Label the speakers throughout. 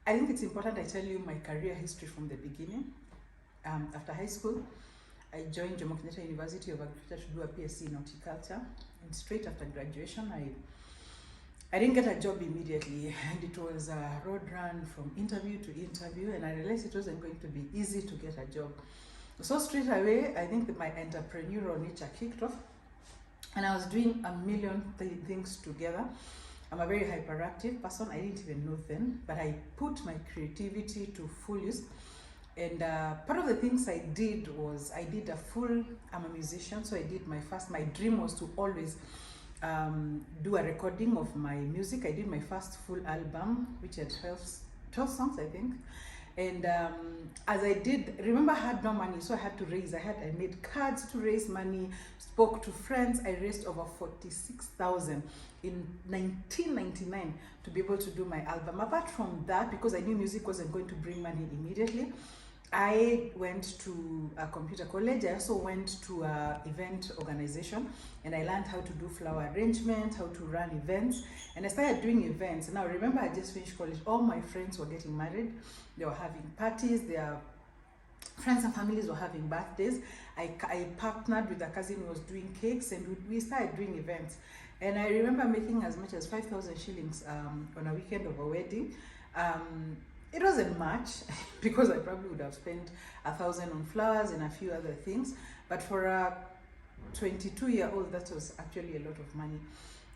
Speaker 1: I think it's important I tell you my career history from the beginning. After high school, I joined Jomo Kenyatta University of Agriculture to do a PSc in horticulture. And straight after graduation, I didn't get a job immediately, and it was a road run from interview to interview, and I realized it wasn't going to be easy to get a job. So straight away, I think that my entrepreneurial nature kicked off, and I was doing a million things together. I'm a very hyperactive person. I didn't even know then, but I put my creativity to full use. And part of the things I did was I'm a musician, so I did my dream was to always do a recording of my music. I did my first full album, which had 12 songs, I think. And as I did, remember, I had no money, so I had to raise. I made cards to raise money, spoke to friends. I raised over 46,000 in 1999 to be able to do my album. Apart from that, because I knew music wasn't going to bring money immediately, I went to a computer college. I also went to an event organization, and I learned how to do flower arrangement, how to run events, and I started doing events. Now remember, I just finished college. All my friends were getting married. They were having parties. Their friends and families were having birthdays. I partnered with a cousin who was doing cakes, and we started doing events. And I remember making as much as 5,000 shillings on a weekend of a wedding. It wasn't much because I probably would have spent 1,000 on flowers and a few other things. But for a 22-year-old, that was actually a lot of money.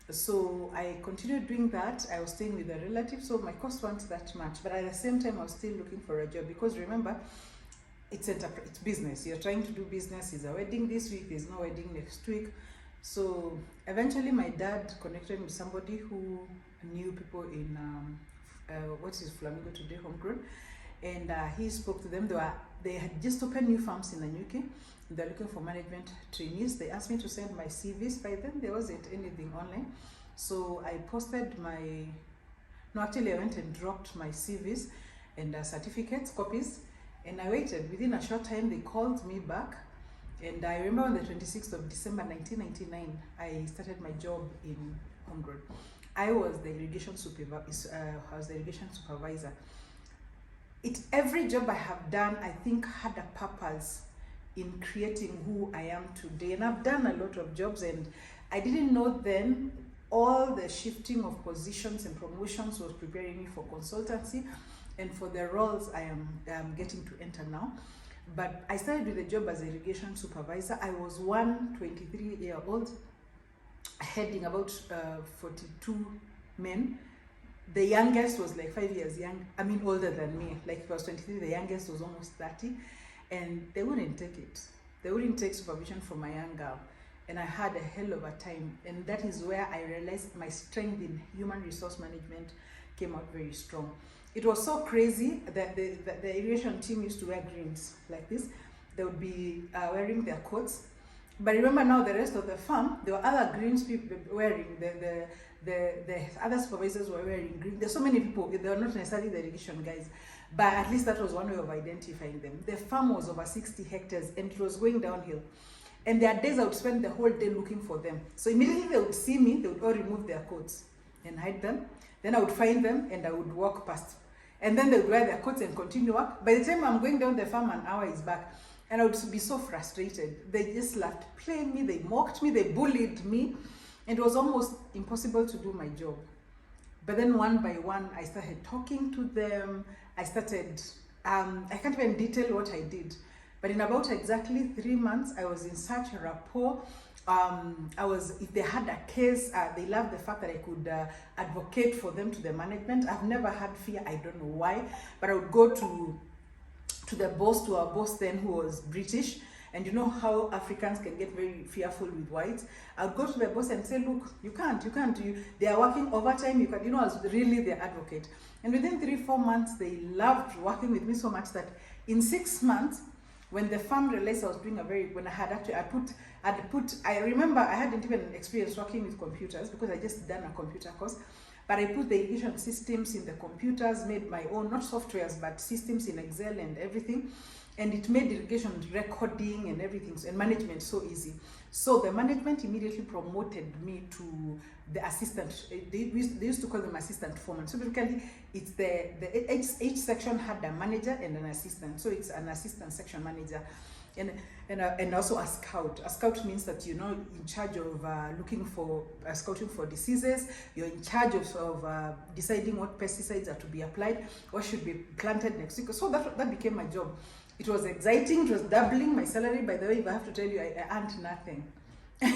Speaker 1: So I continued doing that. I was staying with a relative, so my cost wasn't that much. But at the same time, I was still looking for a job because remember, it's business. You're trying to do business. There's a wedding this week. There's no wedding next week. So eventually, my dad connected me with somebody who knew people in Flamingo today, Homegrown, and he spoke to them. They had just opened new farms in Nanyuki. They're looking for management trainees. They asked me to send my CVs. By then there wasn't anything online, so I posted I went and dropped my CVs and certificates, copies, and I waited. Within a short time, they called me back, and I remember on the 26th of December 1999, I started my job in Homegrown. I was the irrigation supervisor. Every job I have done, I think, had a purpose in creating who I am today. And I've done a lot of jobs, and I didn't know then all the shifting of positions and promotions was preparing me for consultancy and for the roles I am getting to enter now. But I started with a job as an irrigation supervisor. I was 23-year-old, heading about 42 men. The youngest was like 5 years older than me. Like if I was 23, the youngest was almost 30, and they wouldn't take it. They wouldn't take supervision from a young girl, and I had a hell of a time. And that is where I realized my strength in human resource management came out very strong. It was so crazy that the irrigation team used to wear greens like this. They would be wearing their coats. But remember now, the rest of the farm, there were other greens people wearing, the other supervisors were wearing green. There's so many people, they were not necessarily the irrigation guys, but at least that was one way of identifying them. The farm was over 60 hectares and it was going downhill. And there are days I would spend the whole day looking for them. So immediately they would see me, they would all remove their coats and hide them. Then I would find them and I would walk past. And then they would wear their coats and continue work. By the time I'm going down the farm, an hour is back. And I would be so frustrated. They just laughed, playing me, they mocked me, they bullied me. And it was almost impossible to do my job. But then one by one, I started talking to them. I can't even detail what I did. But in about exactly 3 months, I was in such a rapport. If they had a case, they loved the fact that I could advocate for them to the management. I've never had fear, I don't know why. But I would go to our boss then, who was British, and you know how Africans can get very fearful with whites. I would go to the boss and say, look, you can't, they are working overtime, I was really their advocate. And within 3-4 months, they loved working with me so much that in 6 months, when the farm realized I was doing I remember I hadn't even experienced working with computers because I just done a computer course. but I put the irrigation systems in the computers, made my own, not softwares, but systems in Excel and everything. And it made irrigation recording and everything and management so easy. So the management immediately promoted me to the assistant. They used to call them assistant foreman. So basically, it's each section had a manager and an assistant. So it's an assistant section manager, and also a scout. A scout means that you're not in charge of scouting for diseases. You're in charge of deciding what pesticides are to be applied, what should be planted next week. So that became my job. It was exciting. It was doubling my salary. By the way, if I have to tell you, I earned nothing. I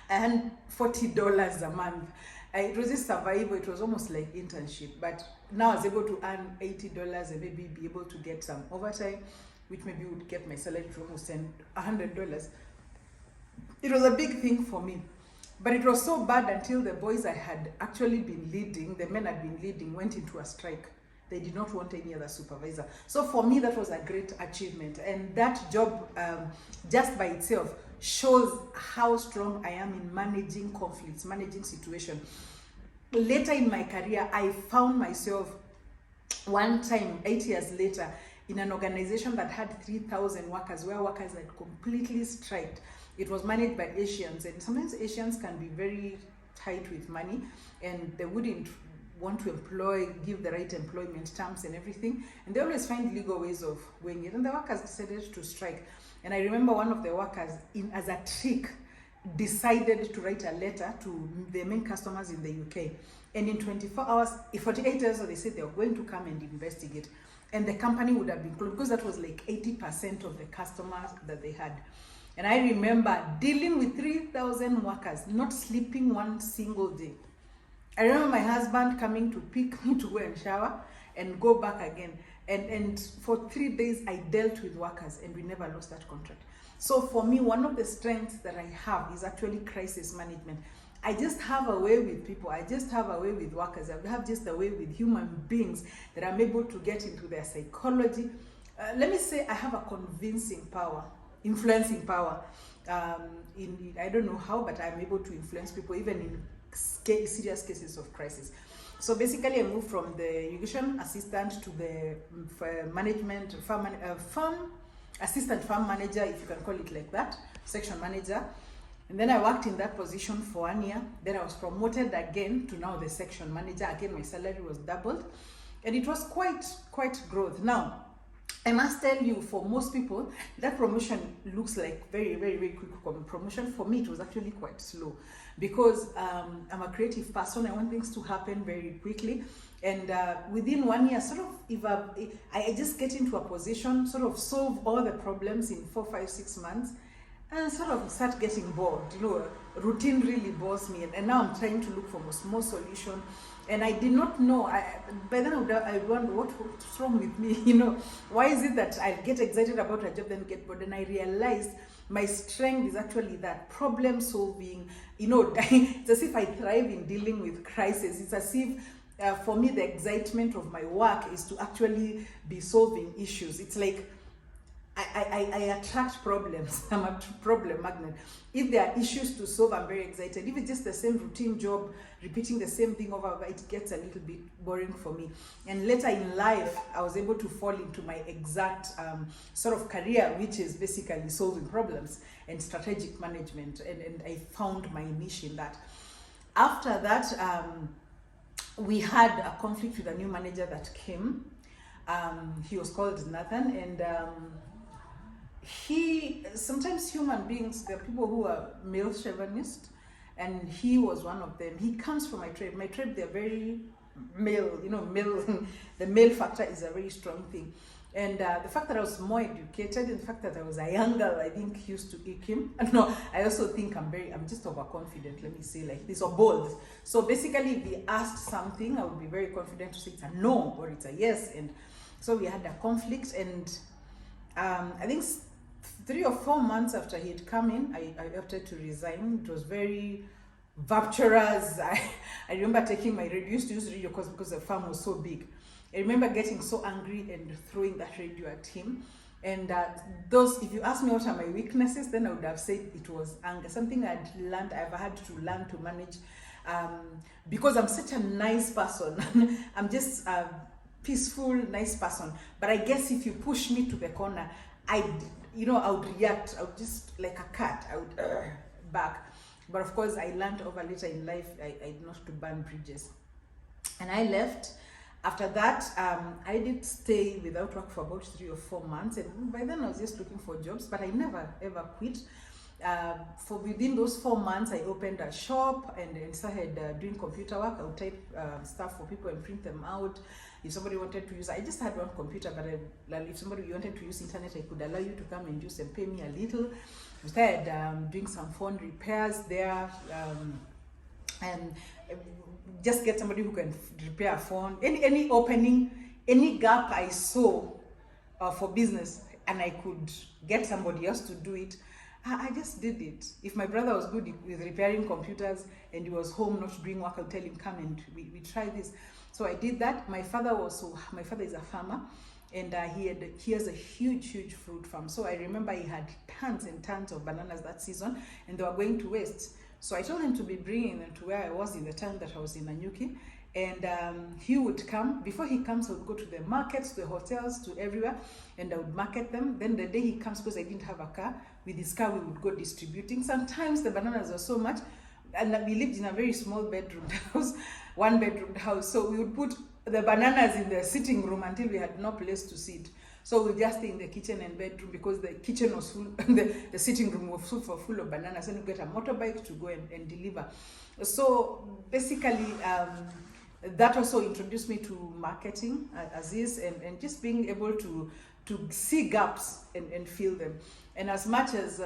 Speaker 1: earned $40 a month. It was just survival. It was almost like internship. But now I was able to earn $80 and maybe be able to get some overtime, which maybe would get my salary to almost $100. It was a big thing for me. But it was so bad until the boys I had actually been leading, the men I'd been leading, went into a strike. They did not want any other supervisor. So for me, that was a great achievement. And that job, just by itself, shows how strong I am in managing conflicts, managing situations. Later in my career, I found myself one time, 8 years later, in an organization that had 3,000 workers, where workers had completely striked. It was managed by Asians, and sometimes Asians can be very tight with money, and they wouldn't want to give the right employment terms and everything, and they always find legal ways of doing it, and the workers decided to strike. And I remember one of the workers, as a trick, decided to write a letter to the main customers in the UK, and in 48 hours, they said they were going to come and investigate, and the company would have been closed, because that was like 80% of the customers that they had. And I remember dealing with 3,000 workers, not sleeping one single day. I remember my husband coming to pick me to go and shower and go back again. And for 3 days, I dealt with workers, and we never lost that contract. So for me, one of the strengths that I have is actually crisis management. I just have a way with people. I just have a way with workers. I have just a way with human beings that I'm able to get into their psychology. Let me say I have a convincing power, influencing power. I don't know how, but I'm able to influence people even in serious cases of crisis. So basically, I moved from the irrigation assistant to the management farm assistant, farm manager, if you can call it like that, section manager. And then I worked in that position for 1 year. Then I was promoted again to now the section manager. Again, my salary was doubled, and it was quite growth. Now, I must tell you, for most people, that promotion looks like very, very, very quick promotion. For me, it was actually quite slow, because I'm a creative person. I want things to happen very quickly. And within 1 year, sort of, if I just get into a position, sort of solve all the problems in 4, 5, 6 months, and sort of start getting bored. Routine really bores me. And now I'm trying to look for more solution. And I did not know, by then I wonder what's wrong with me, why is it that I get excited about a job then get bored? And I realized my strength is actually that problem solving, it's as if I thrive in dealing with crisis. It's as if for me, the excitement of my work is to actually be solving issues. It's like I attract problems. I'm a problem magnet. If there are issues to solve, I'm very excited. If it's just the same routine job, repeating the same thing over, it gets a little bit boring for me. And later in life, I was able to fall into my exact sort of career, which is basically solving problems and strategic management. And I found my niche in that. After that, we had a conflict with a new manager that came. He was called Nathan, and sometimes human beings, there are people who are male chauvinist, and he was one of them. He comes from my tribe. My tribe, they're very male, male. The male factor is a very strong thing. And the fact that I was more educated, and the fact that I was a young girl, I think used to ick him. No, I also think I'm just overconfident, let me say like this, or bold. So basically, if he asked something, I would be very confident to say it's a no or it's a yes. And so we had a conflict, and I think 3 or 4 months after he had come in, I opted to resign. It was very rapturous. I remember taking my radio, used to use radio because the farm was so big. I remember getting so angry and throwing that radio at him. And if you ask me what are my weaknesses, then I would have said it was anger. Something I've had to learn to manage because I'm such a nice person. I'm just a peaceful, nice person. But I guess if you push me to the corner, I would react. I would just, like a cat, I would back. But of course, I learned over later in life, I not to burn bridges. And I left. After that, I did stay without work for about 3 or 4 months. And by then I was just looking for jobs, but I never ever quit. For within those 4 months, I opened a shop and started doing computer work. I would type stuff for people and print them out. If somebody wanted to use, I just had one computer, but if somebody wanted to use internet, I could allow you to come and use and pay me a little. I started doing some phone repairs there, and just get somebody who can repair a phone. Any opening, any gap I saw for business, and I could get somebody else to do it, I just did it. If my brother was good with repairing computers and he was home not doing work, I'll tell him, come and we try this. So I did that. My father is a farmer, and he has a huge fruit farm. So I remember he had tons and tons of bananas that season, and they were going to waste. So I told him to be bringing them to where I was in the town that I was in, Nanyuki. And he would come. Before he comes, I would go to the markets, to the hotels, to everywhere, and I would market them. Then the day he comes, because I didn't have a car, with his car we would go distributing. Sometimes the bananas were so much, and we lived in a very small bedroom house, 1-bedroom house. So we would put the bananas in the sitting room until we had no place to sit. So we just stay in the kitchen and bedroom, because the kitchen was full, the sitting room was full of bananas, and we get a motorbike to go and deliver. So basically, that also introduced me to marketing as is, and just being able to see gaps and fill them. And as much as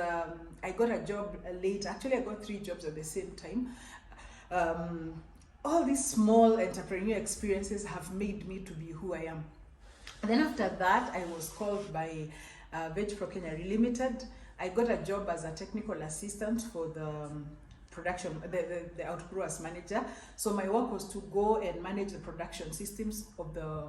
Speaker 1: I got a job late, actually I got 3 jobs at the same time. All these small entrepreneurial experiences have made me to be who I am. And then after that, I was called by VegPro Kenya Limited. I got a job as a technical assistant for the production, the outgrowers manager. So my work was to go and manage the production systems of the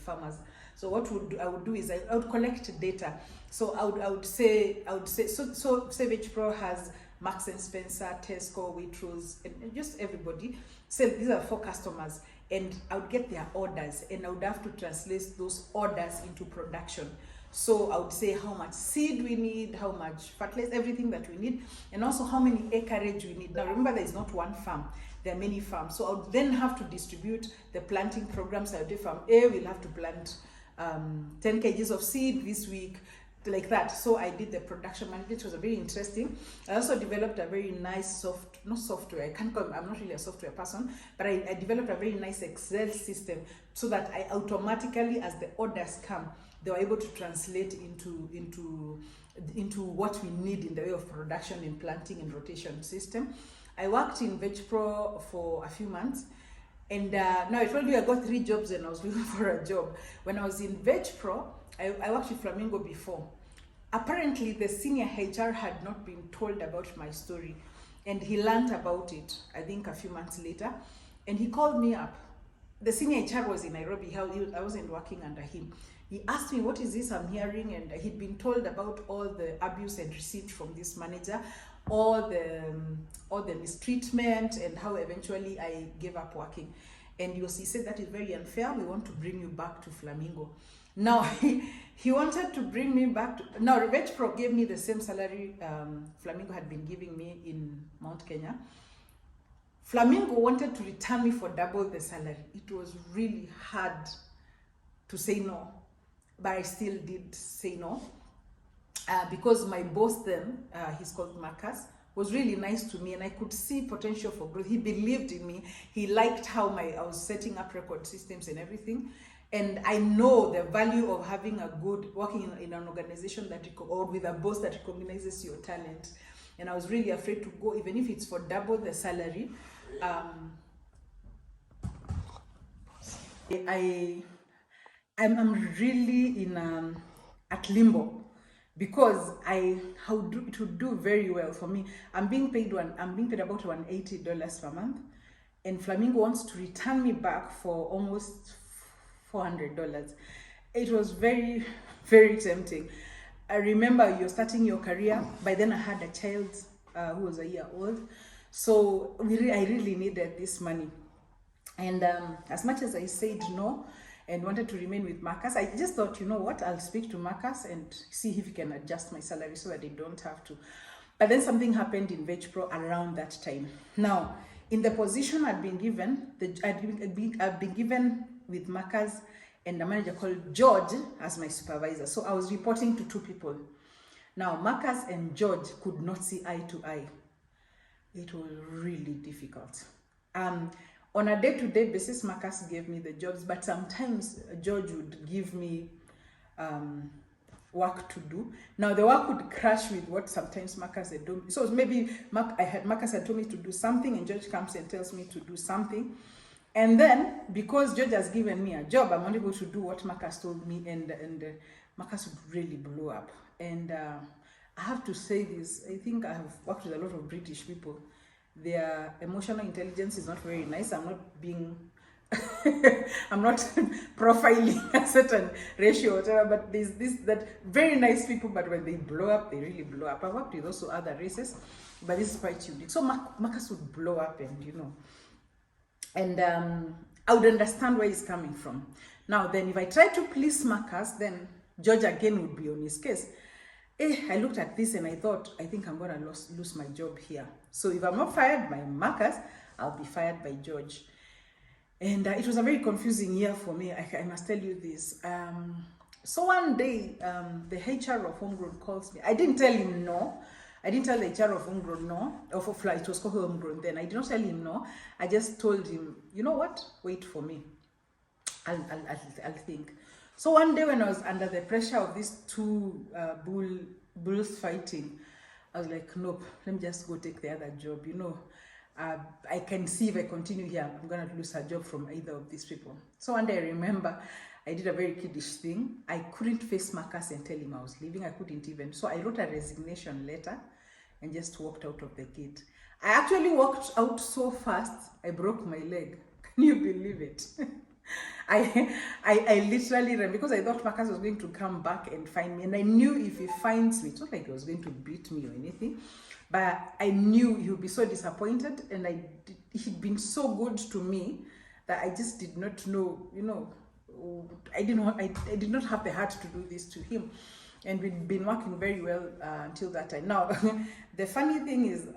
Speaker 1: farmers. So what I would do is I would collect data. So I would say so say VegPro has Marks and Spencer, Tesco, Waitrose, and just everybody. So these are 4 customers, and I would get their orders, and I would have to translate those orders into production. So I would say how much seed we need, how much fertilizer, everything that we need, and also how many acreage we need. Now remember, there is not one farm, there are many farms. So I would then have to distribute the planting programs. I would do farm A, we'll have to plant 10 kgs of seed this week, like that. So I did the production management, which was very interesting. I also developed a very nice I'm not really a software person, but I developed a very nice Excel system, so that I automatically, as the orders come, they were able to translate into what we need in the way of production and planting and rotation system. I worked in VegPro for a few months, and now I told you I got 3 jobs and I was looking for a job. When I was in VegPro, I worked with Flamingo before. Apparently, the senior HR had not been told about my story, and he learned about it, I think, a few months later, and he called me up. The senior HR was in Nairobi. I wasn't working under him. He asked me, what is this I'm hearing? And he'd been told about all the abuse I'd received from this manager, all the mistreatment, and how eventually I gave up working. And he said, that is very unfair. We want to bring you back to Flamingo. Now, he wanted to bring me back to... Now, VegPro gave me the same salary Flamingo had been giving me in Mount Kenya. Flamingo wanted to return me for double the salary. It was really hard to say no, but I still did say no, because my boss then, he's called Marcus, was really nice to me, and I could see potential for growth. He believed in me. He liked how I was setting up record systems and everything. And I know the value of having working in an organization or with a boss that recognizes your talent. And I was really afraid to go, even if it's for double the salary. I'm really at limbo, because it would do very well for me. I'm being paid about $180 per month, and Flamingo wants to return me back for almost $400. It was very, very tempting. I remember you're starting your career. By then I had a child who was a year old. So I really needed this money. And as much as I said no and wanted to remain with Marcus, I just thought, you know what, I'll speak to Marcus and see if he can adjust my salary so that I don't have to. But then something happened in VegPro around that time. Now, in the position I'd been given, I'd been given with Marcus and a manager called George as my supervisor. So I was reporting to two people. Now, Marcus and George could not see eye to eye. It was really difficult. On a day-to-day basis, Marcus gave me the jobs, but sometimes George would give me work to do. Now the work would crash with what sometimes Marcus had done. So maybe Marcus had told me to do something, and George comes and tells me to do something. And then because George has given me a job, I'm not able to do what Marcus told me, and Marcus would really blow up. And I have to say this, I think I have worked with a lot of British people. Their emotional intelligence is not very nice. I'm not being I'm not profiling a certain ratio or whatever, but there's that very nice people, but when they blow up, they really blow up. I've worked with also other races, but this is quite unique. So Marcus would blow up, and you know, and I would understand where he's coming from. Now then, if I try to please Marcus, then George again would be on his case. I looked at this and I thought, I think I'm gonna lose my job here. So if I'm not fired by Marcus, I'll be fired by George. And it was a very confusing year for me, I must tell you this. So one day, the HR of Homegrown calls me. I didn't tell him no. I didn't tell the HR of Homegrown no. It was called Homegrown then. I did not tell him no. I just told him, you know what? Wait for me. I'll think. So one day when I was under the pressure of these two bulls fighting, I was like, nope, let me just go take the other job. You know, I can see if I continue here, I'm going to lose a job from either of these people. So one day I remember I did a very kiddish thing. I couldn't face Marcus and tell him I was leaving. I couldn't even. So I wrote a resignation letter and just walked out of the gate. I actually walked out so fast, I broke my leg. Can you believe it? I literally ran because I thought Marcus was going to come back and find me, and I knew if he finds me, it's not like he was going to beat me or anything, but I knew he would be so disappointed, and he'd been so good to me that I just did not know, you know, I did not have the heart to do this to him, and we'd been working very well until that time. Now, the funny thing is,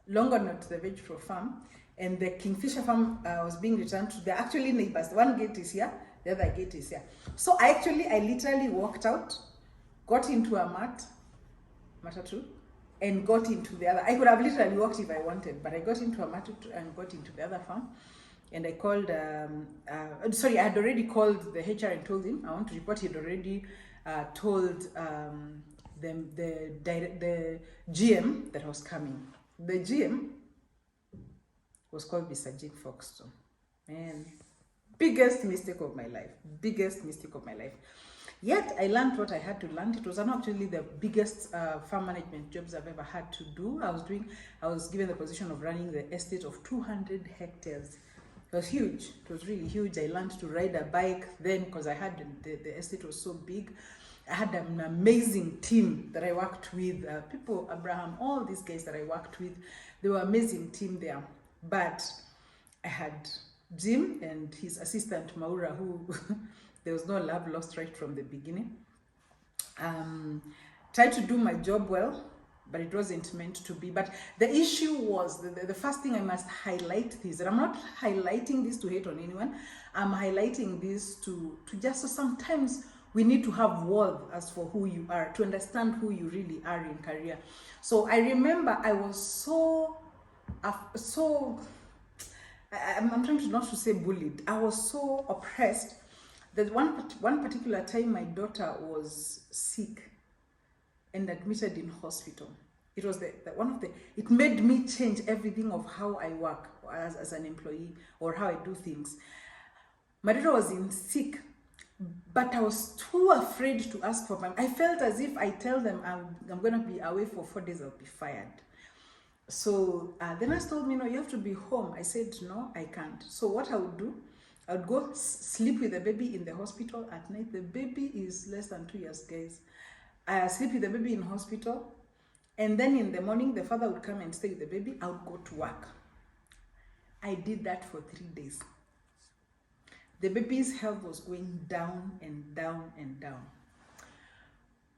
Speaker 1: Longonot, the VegPro farm, and the Kingfisher farm was being returned to. They're actually neighbors. One gate is here, the other gate is here. So I literally walked out, got into a matatu, and got into the other. I could have literally walked if I wanted, but I got into a matatu and got into the other farm. And I called, I had already called the HR and told him I want to report. He'd already told the GM that I was coming. The GM was called Mr. Jake Foxton. Man, biggest mistake of my life. Yet I learned what I had to learn. It was actually the biggest farm management jobs I've ever had to do. I was given the position of running the estate of 200 hectares. It was huge. It was really huge. I learned to ride a bike then because I had the estate was so big. I had an amazing team that I worked with. People, Abraham, all these guys that I worked with, they were amazing team there. But I had Jim and his assistant Maura, who there was no love lost right from the beginning. Tried to do my job well, but it wasn't meant to be. But the issue was, the first thing I must highlight this, and I'm not highlighting this to hate on anyone, I'm highlighting this to just, so sometimes we need to have worth as for who you are, to understand who you really are in career. So I remember I was I'm trying not to say bullied. I was so oppressed that one particular time my daughter was sick and admitted in hospital. It was it made me change everything of how I work as an employee or how I do things. My daughter was sick, but I was too afraid to ask for money. I felt as if I tell them I'm going to be away for 4 days, I'll be fired. So the nurse told me, no, you have to be home. I said, no, I can't. So what I would do, I would go sleep with the baby in the hospital at night. The baby is less than 2 years, guys. I sleep with the baby in hospital. And then in the morning, the father would come and stay with the baby. I would go to work. I did that for 3 days. The baby's health was going down and down and down.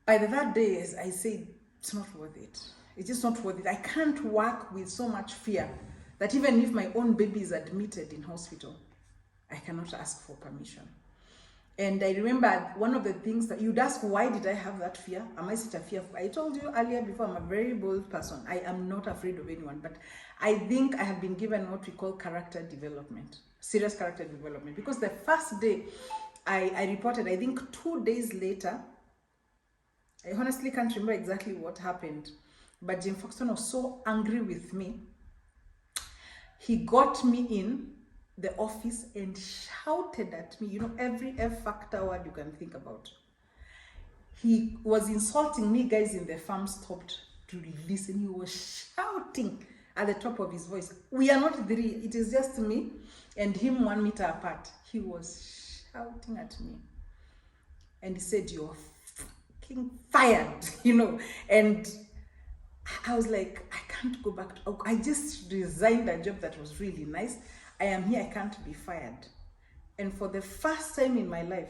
Speaker 1: By the third day, I said, it's not worth it. It's just not worth it. I can't work with so much fear that even if my own baby is admitted in hospital, I cannot ask for permission. And I remember one of the things that you'd ask, why did I have that fear? Am I such a fear? I told you earlier before, I'm a very bold person. I am not afraid of anyone, but I think I have been given what we call character development, serious character development. Because the first day I reported, I think 2 days later, I honestly can't remember exactly what happened, but Jim Foxton was so angry with me. He got me in the office and shouted at me, every F factor word you can think about. He was insulting me. Guys in the farm stopped to listen. He was shouting at the top of his voice. We are not three, it is just me and him 1 meter apart. He was shouting at me. And he said, you're fucking fired, And I was like, I can't go back. I just resigned a job that was really nice. I am here, I can't be fired. And for the first time in my life,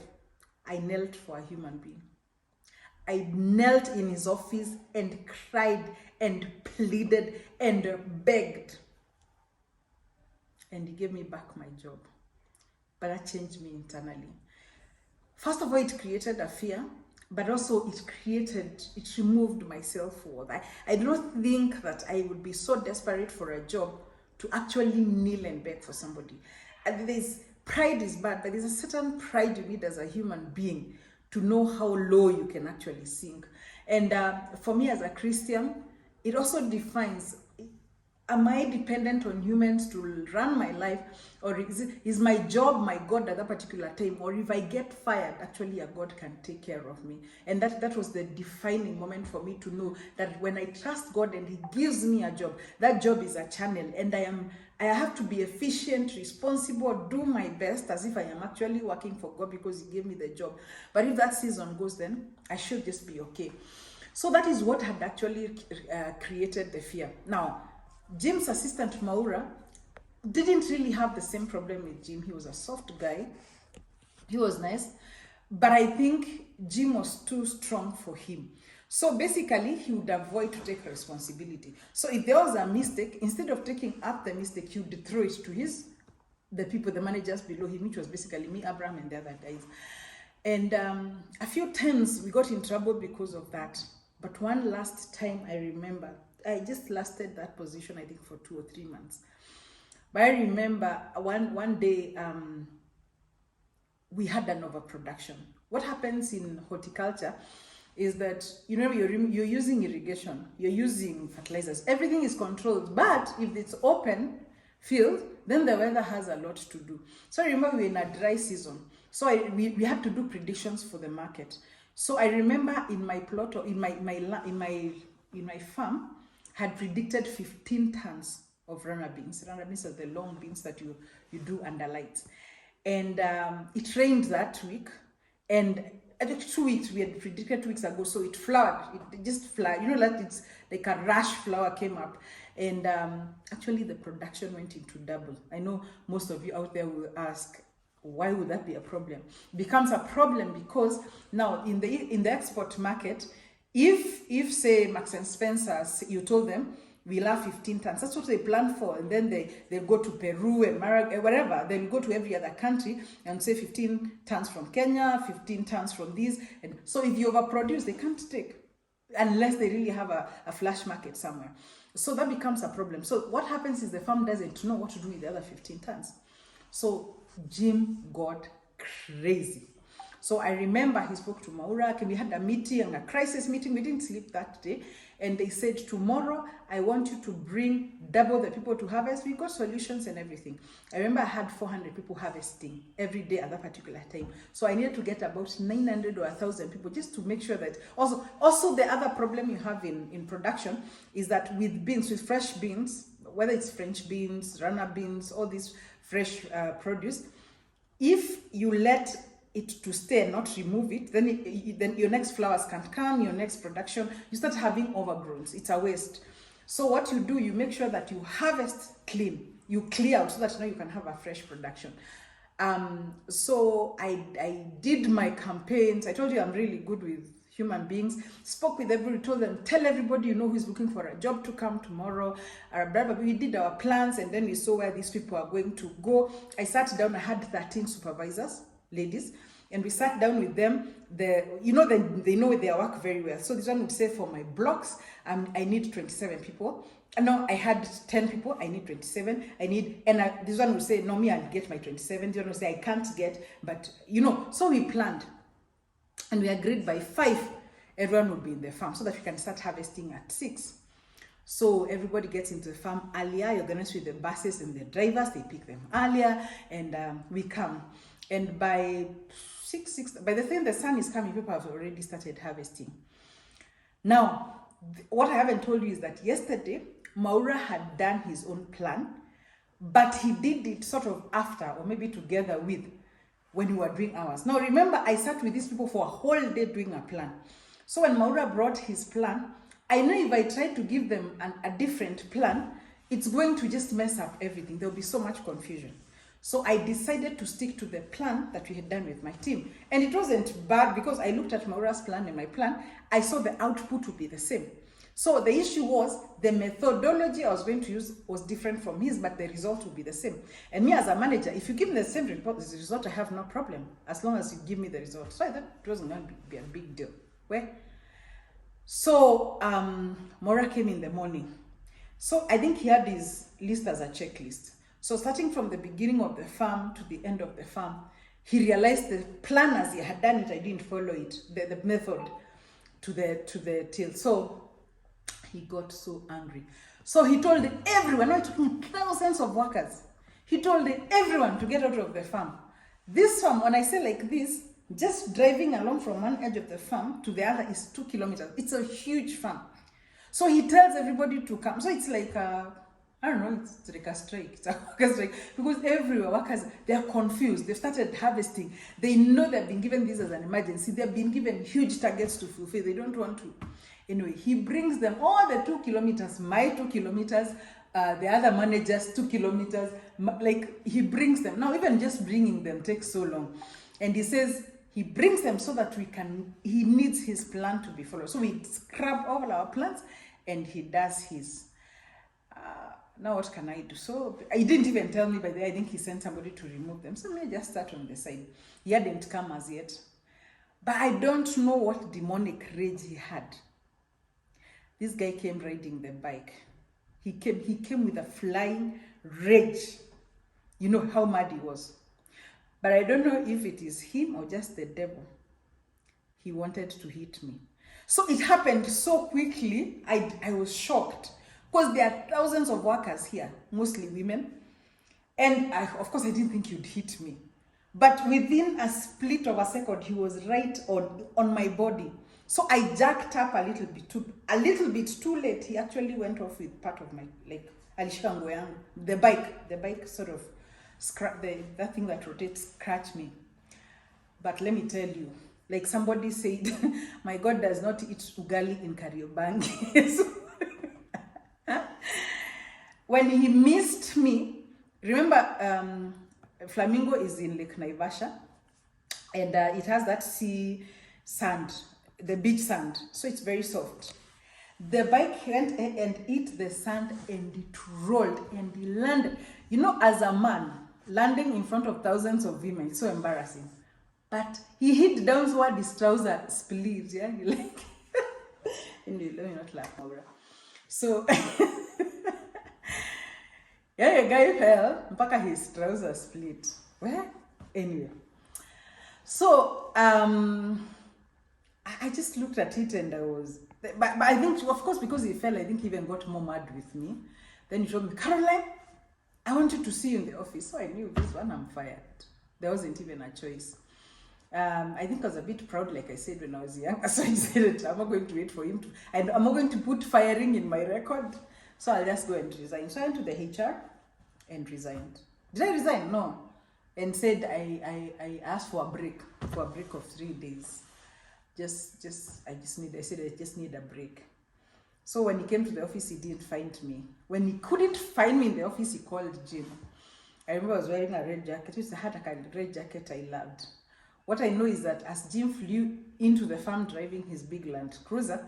Speaker 1: I knelt for a human being. I knelt in his office and cried and pleaded and begged. And he gave me back my job. But that changed me internally. First of all, it created a fear, but also it removed my self-worth. I do not think that I would be so desperate for a job to actually kneel and beg for somebody. And pride is bad, but there's a certain pride you need as a human being to know how low you can actually sink. And for me as a Christian, it also defines, am I dependent on humans to run my life, or is my job my God at that particular time? Or if I get fired, actually a God can take care of me. And that was the defining moment for me to know that when I trust God and he gives me a job, that job is a channel, and I have to be efficient, responsible, do my best as if I am actually working for God because he gave me the job. But if that season goes, then I should just be okay. So that is what had actually created the fear. Now, Jim's assistant Maura didn't really have the same problem with Jim. He was a soft guy. He was nice. But I think Jim was too strong for him. So basically, he would avoid to take responsibility. So if there was a mistake, instead of taking up the mistake, he would throw it to the people, the managers below him, which was basically me, Abraham, and the other guys. And a few times we got in trouble because of that. But one last time I remember, I just lasted that position, I think, for 2 or 3 months. But I remember one day we had an overproduction. What happens in horticulture is that, you're using irrigation, you're using fertilizers, everything is controlled. But if it's open field, then the weather has a lot to do. So I remember we were in a dry season. So we had to do predictions for the market. So I remember in my plot, or in my farm, had predicted 15 tons of runner beans. Runner beans are the long beans that you do under lights. And it rained that week. And 2 weeks, we had predicted 2 weeks ago, so it flowered. It just flowered. It's like a rush flower came up. And actually the production went into double. I know most of you out there will ask, why would that be a problem? It becomes a problem because now in the export market, if say Marks and Spencer's, you told them we'll have 15 tons, that's what they plan for, and then they go to Peru and wherever, they'll go to every other country and say 15 tons from Kenya, 15 tons from this, and so if you overproduce, they can't take, unless they really have a flash market somewhere. So that becomes a problem. So what happens is the farm doesn't know what to do with the other 15 tons. So Jim got crazy. So I remember he spoke to Maura, and we had a meeting, a crisis meeting. We didn't sleep that day. And they said, tomorrow, I want you to bring double the people to harvest. We got solutions and everything. I remember I had 400 people harvesting every day at that particular time. So I needed to get about 900 or 1,000 people just to make sure that... Also the other problem you have in production is that with beans, with fresh beans, whether it's French beans, runner beans, all these fresh produce, if you let it to stay and not remove it, then your next flowers can't come, your next production, you start having overgrowns. It's a waste. So what you do, you make sure that you harvest clean, you clear out so that now you can have a fresh production. So I did my campaigns. I told you I'm really good with human beings. Spoke with everybody, told them, tell everybody you know who's looking for a job to come tomorrow. We did our plans, and then we saw where these people are going to go. I sat down, I had 13 supervisors, ladies, and we sat down with them. They know their work very well. So this one would say, for my blocks, I need 27 people. No, I had 10 people, I need 27. This one would say, no, me, I'll get my 27. This one would say, I can't get, but so we planned. And we agreed by 5, everyone would be in the farm so that we can start harvesting at 6. So everybody gets into the farm earlier. You're organized with the buses and the drivers. They pick them earlier, and we come. And by 6, by the time the sun is coming, people have already started harvesting. Now, what I haven't told you is that yesterday, Maura had done his own plan, but he did it sort of after, or maybe together with, when we were doing ours. Now remember, I sat with these people for a whole day doing a plan. So when Maura brought his plan, I know if I try to give them a different plan, it's going to just mess up everything. There'll be so much confusion. So I decided to stick to the plan that we had done with my team. And it wasn't bad, because I looked at Maura's plan and my plan, I saw the output would be the same. So the issue was the methodology I was going to use was different from his, but the result would be the same. And me as a manager, if you give me the same result, I have no problem, as long as you give me the result. So I thought it wasn't going to be a big deal. So Maura came in the morning. So I think he had his list as a checklist. So starting from the beginning of the farm to the end of the farm, he realized the plan as he had done it, I didn't follow it, the method to the till. So he got so angry. So he told everyone, I'm talking thousands of workers, he told everyone to get out of the farm. This farm, when I say like this, just driving along from one edge of the farm to the other is 2 kilometers. It's a huge farm. So he tells everybody to come. So it's like I don't know, it's like a strike. It's a worker strike. Because everywhere, workers, they're confused. They've started harvesting. They know they've been given this as an emergency. They've been given huge targets to fulfill. They don't want to. Anyway, he brings them all the 2 kilometers, my 2 kilometers, the other managers 2 kilometers. Like, he brings them. Now, even just bringing them takes so long. And he says he brings them so that he needs his plan to be followed. So we scrap all our plans and he does his. Now what can I do? So he didn't even tell me, by the way. I think he sent somebody to remove them. So I just sat on the side. He hadn't come as yet. But I don't know what demonic rage he had. This guy came riding the bike. He came with a flying rage. You know how mad he was. But I don't know if it is him or just the devil. He wanted to hit me. So it happened so quickly, I was shocked. Because there are thousands of workers here, mostly women. And of course, I didn't think you'd hit me. But within a split of a second, he was right on my body. So I jacked up a little bit too late. He actually went off with part of my, like, the bike sort of scratched, that thing that rotates scratched me. But let me tell you, like somebody said, my God does not eat ugali in Kariobangi. When he missed me, remember, Flamingo is in Lake Naivasha, and it has that sea sand, the beach sand, so it's very soft. The bike went and ate the sand, and it rolled, and he landed. You know, as a man, landing in front of thousands of women, it's so embarrassing. But he hit downward, his trouser split, yeah? You're like, anyway, let me not laugh, Maura. So, yeah, a guy fell, mpaka his trouser split. Well, anyway. So, I just looked at it and I was, but I think, of course, because he fell, I think he even got more mad with me. Then he told me, Caroline, I wanted to see you in the office. So I knew this one, I'm fired. There wasn't even a choice. I think I was a bit proud, like I said, when I was young. So I said, I'm not going to wait for him to, and I'm not going to put firing in my record. So I'll just go and resign. So I went to the HR and resigned. Did I resign? No. and said I asked for a break of 3 days. I said I just need a break. So when he came to the office, he didn't find me. When he couldn't find me in the office, he called Jim. I remember I was wearing a red jacket. I had a red jacket I loved. What I know is that as Jim flew into the farm driving his big Land Cruiser,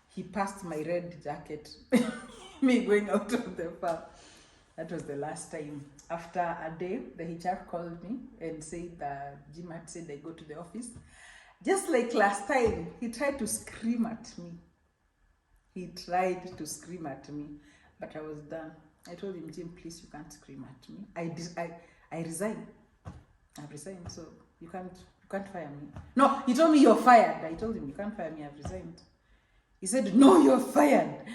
Speaker 1: he passed my red jacket, me going out of the farm. That was the last time. After a day, the HR called me and said that Jim had said I go to the office. Just like last time, he tried to scream at me. But I was done. I told him, Jim, please, you can't scream at me. I resign. I've resigned, so you can't fire me. No, he told me you're fired. I told him, you can't fire me, I've resigned. He said, no, you're fired.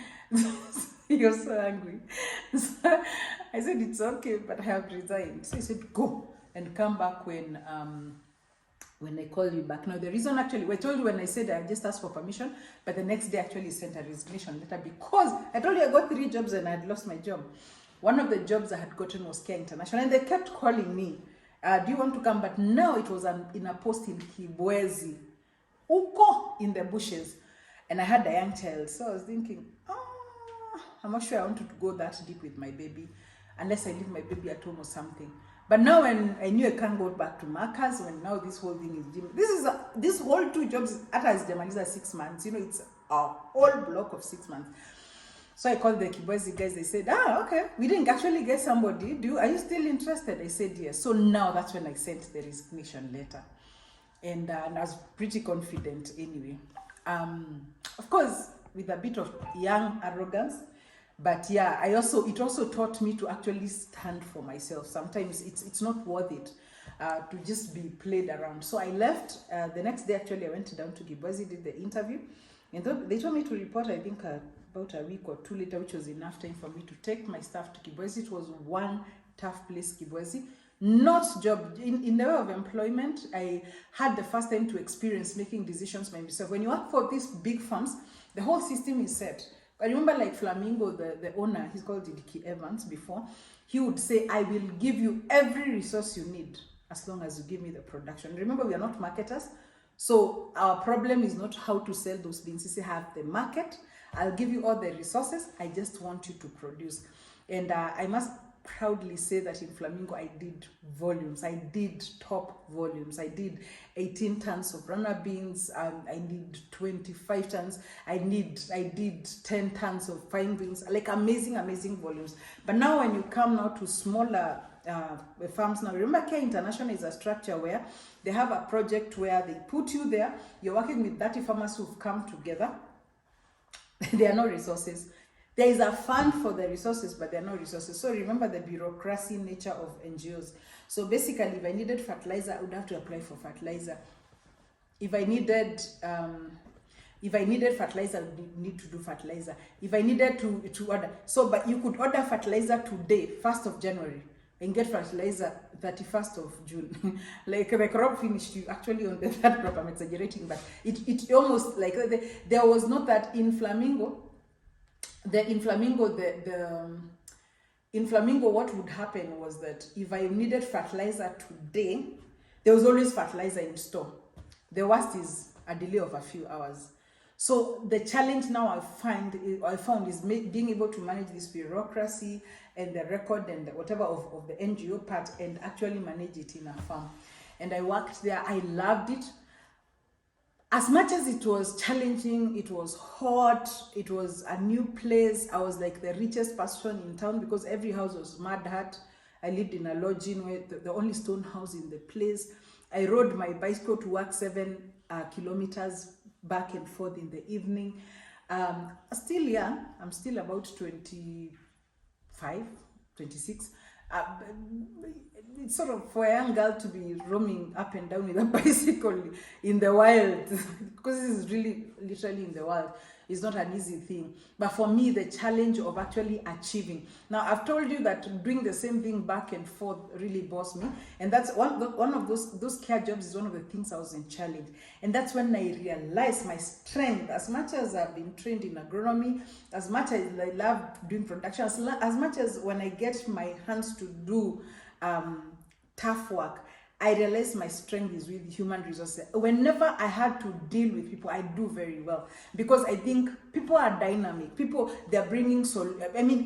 Speaker 1: He was so angry. So I said, it's okay, but I have resigned. So he said, go and come back when I call you back. Now, the reason actually, I told you when I said I just asked for permission, but the next day actually sent a resignation letter because I told you I got 3 jobs and I had lost my job. One of the jobs I had gotten was Care International, and they kept calling me, do you want to come? But now it was in a post in Kibwezi, Uko, in the bushes. And I had a young child, so I was thinking, I'm not sure I wanted to go that deep with my baby, unless I leave my baby at home or something. But now when I knew I can't go back to Marcus, when now this whole thing is this whole 2 jobs at as Jamaliza 6 months, it's a whole block of 6 months. So I called the Kibwezi guys. They said, okay, we didn't actually get somebody. Are you still interested? I said yes. So now that's when I sent the resignation letter, and I was pretty confident anyway. Of course, with a bit of young arrogance, but yeah, it also taught me to actually stand for myself. Sometimes it's not worth it to just be played around. So I left. The next day, actually, I went down to Kibwezi, did the interview, and they told me to report, I think, about a week or 2 later, which was enough time for me to take my staff to Kibwezi. It was one tough place, Kibwezi. Not job. In the way of employment, I had the first time to experience making decisions by myself. When you work for these big firms, the whole system is set. I remember like Flamingo, the owner, he's called Didiki Evans before, he would say, I will give you every resource you need as long as you give me the production. Remember, we are not marketers. So our problem is not how to sell those beans. You say, have the market, I'll give you all the resources, I just want you to produce. And I must proudly say that in Flamingo, I did volumes. I did top volumes. I did 18 tons of runner beans. I did 25 tons. I did 10 tons of fine beans. Like amazing volumes. But now when you come now to smaller farms, now remember Care International is a structure where they have a project where they put you there. You're working with 30 farmers who've come together. There are no resources. There is a fund for the resources, but there are no resources. So remember the bureaucracy nature of NGOs. So basically, if I needed fertilizer, I would have to apply for fertilizer. If I needed fertilizer, I would need to do fertilizer. If I needed to order, but you could order fertilizer today, 1st of January, and get fertilizer 31st of June. Like the crop finished, you actually on the 3rd crop, I'm exaggerating, but it almost like there was not that in Flamingo. In Flamingo, what would happen was that if I needed fertilizer today, there was always fertilizer in store. The worst is a delay of a few hours. So the challenge now I found is being able to manage this bureaucracy and the record and whatever of the NGO part and actually manage it in a farm. And I worked there. I loved it. As much as it was challenging, it was hot, it was a new place. I was like the richest person in town because every house was mud hut. I lived in a lodging where the only stone house in the place. I rode my bicycle to work 7 kilometers back and forth in the evening. Still young, I'm still about 25, 26. It's sort of for a young girl to be roaming up and down with a bicycle in the wild, because this is really literally in the wild. It's not an easy thing. But for me, the challenge of actually achieving. Now, I've told you that doing the same thing back and forth really boss me. And that's one of those care jobs is one of the things I was in challenge. And that's when I realized my strength, as much as I've been trained in agronomy, as much as I love doing production, as much as when I get my hands to do tough work, I realized my strength is with human resources. Whenever I had to deal with people, I do very well, because I think people are dynamic. People, they're bringing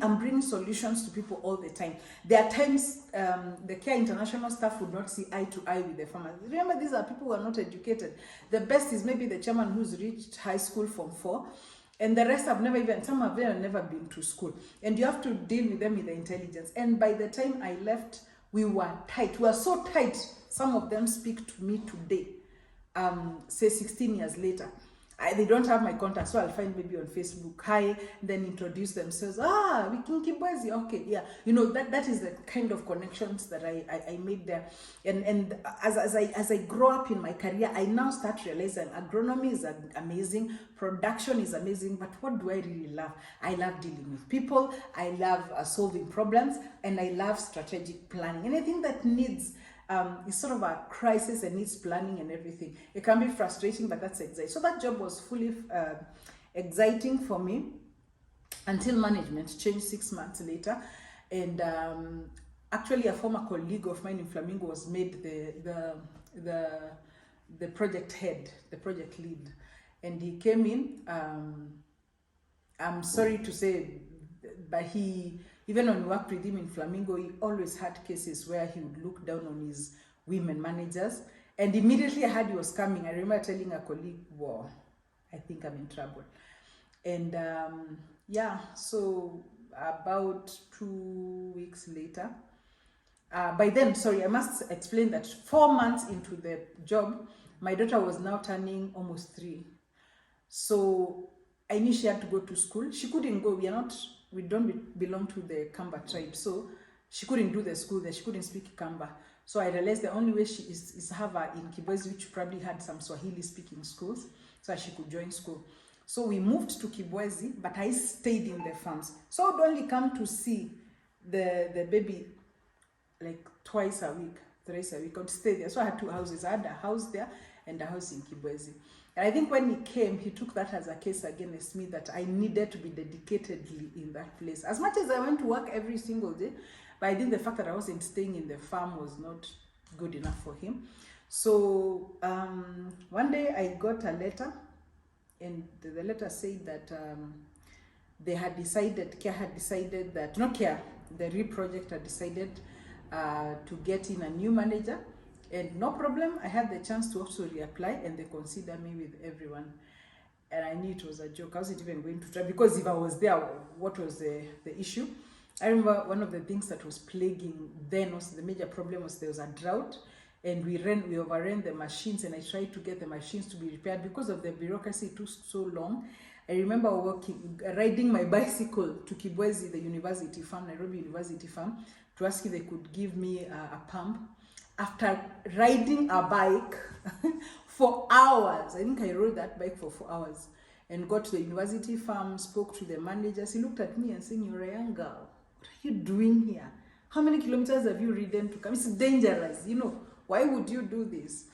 Speaker 1: I'm bringing solutions to people all the time. There are times the Care International staff would not see eye to eye with the farmers. Remember, these are people who are not educated. The best is maybe the chairman who's reached high school Form 4, and the rest have never even, some of them have never been to school. And you have to deal with them with the intelligence. And by the time I left, we were tight. We were so tight. Some of them speak to me today, say 16 years later. They don't have my contact, so I'll find maybe on Facebook, hi, then introduce themselves. We can keep busy. Okay, yeah. You know, that is the kind of connections that I made there. And as I grow up in my career, I now start realizing agronomy is amazing, production is amazing, but what do I really love? I love dealing with people, I love solving problems, and I love strategic planning. Anything that needs it's sort of a crisis and needs planning and everything. It can be frustrating, but that's exciting. So that job was fully exciting for me until management changed 6 months later. And actually a former colleague of mine in Flamingo was made the project head, the project lead. And he came in, I'm sorry to say, but even when we worked with him in Flamingo, he always had cases where he would look down on his women managers. And immediately I heard he was coming, I remember telling a colleague, "Whoa, I think I'm in trouble." And yeah, so about 2 weeks later, by then, sorry, I must explain that 4 months into the job, my daughter was now turning almost 3. So I knew she had to go to school. She couldn't go. We don't belong to the Kamba tribe, so she couldn't do the school there. She couldn't speak Kamba. So I realized the only way she is have her in Kibwezi, which probably had some Swahili speaking schools, so that she could join school. So we moved to Kibwezi, but I stayed in the farms. So I would only come to see the baby like twice a week, thrice a week. I would stay there. So I had 2 houses. I had a house there and a house in Kibwezi. And I think when he came, he took that as a case against me that I needed to be dedicatedly in that place. As much as I went to work every single day, but I think the fact that I wasn't staying in the farm was not good enough for him. So one day I got a letter, and the letter said that they had decided, CARE had decided that, not CARE, the RE project had decided to get in a new manager. And no problem, I had the chance to also reapply, and they consider me with everyone. And I knew it was a joke. I wasn't even going to try, because if I was there, what was the issue? I remember one of the things that was plaguing then was the major problem was there was a drought, and we overran the machines, and I tried to get the machines to be repaired because of the bureaucracy. It took so long. I remember riding my bicycle to Kibwezi, the university farm, Nairobi University farm, to ask if they could give me a pump. After riding a bike for hours, I think I rode that bike for 4 hours, and got to the university farm, spoke to the managers. He looked at me and said, "You're a young girl. What are you doing here? How many kilometers have you ridden to come? It's dangerous, you know. Why would you do this?"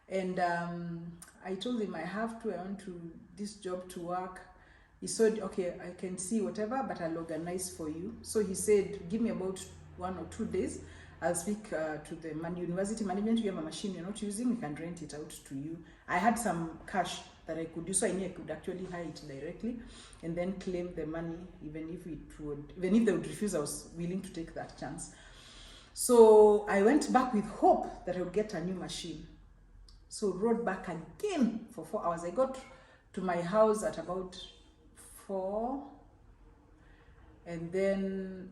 Speaker 1: And I told him, I want this job to work. He said, "Okay, I can see whatever, but I'll organize for you." So he said, "Give me about 1 or 2 days. I'll speak to the university management. You have a machine you're not using, we can rent it out to you." I had some cash that I could use, so I knew I could actually hire it directly and then claim the money, even if they would refuse. I was willing to take that chance. So I went back with hope that I would get a new machine. So rode back again for 4 hours. I got to my house at about 4. And then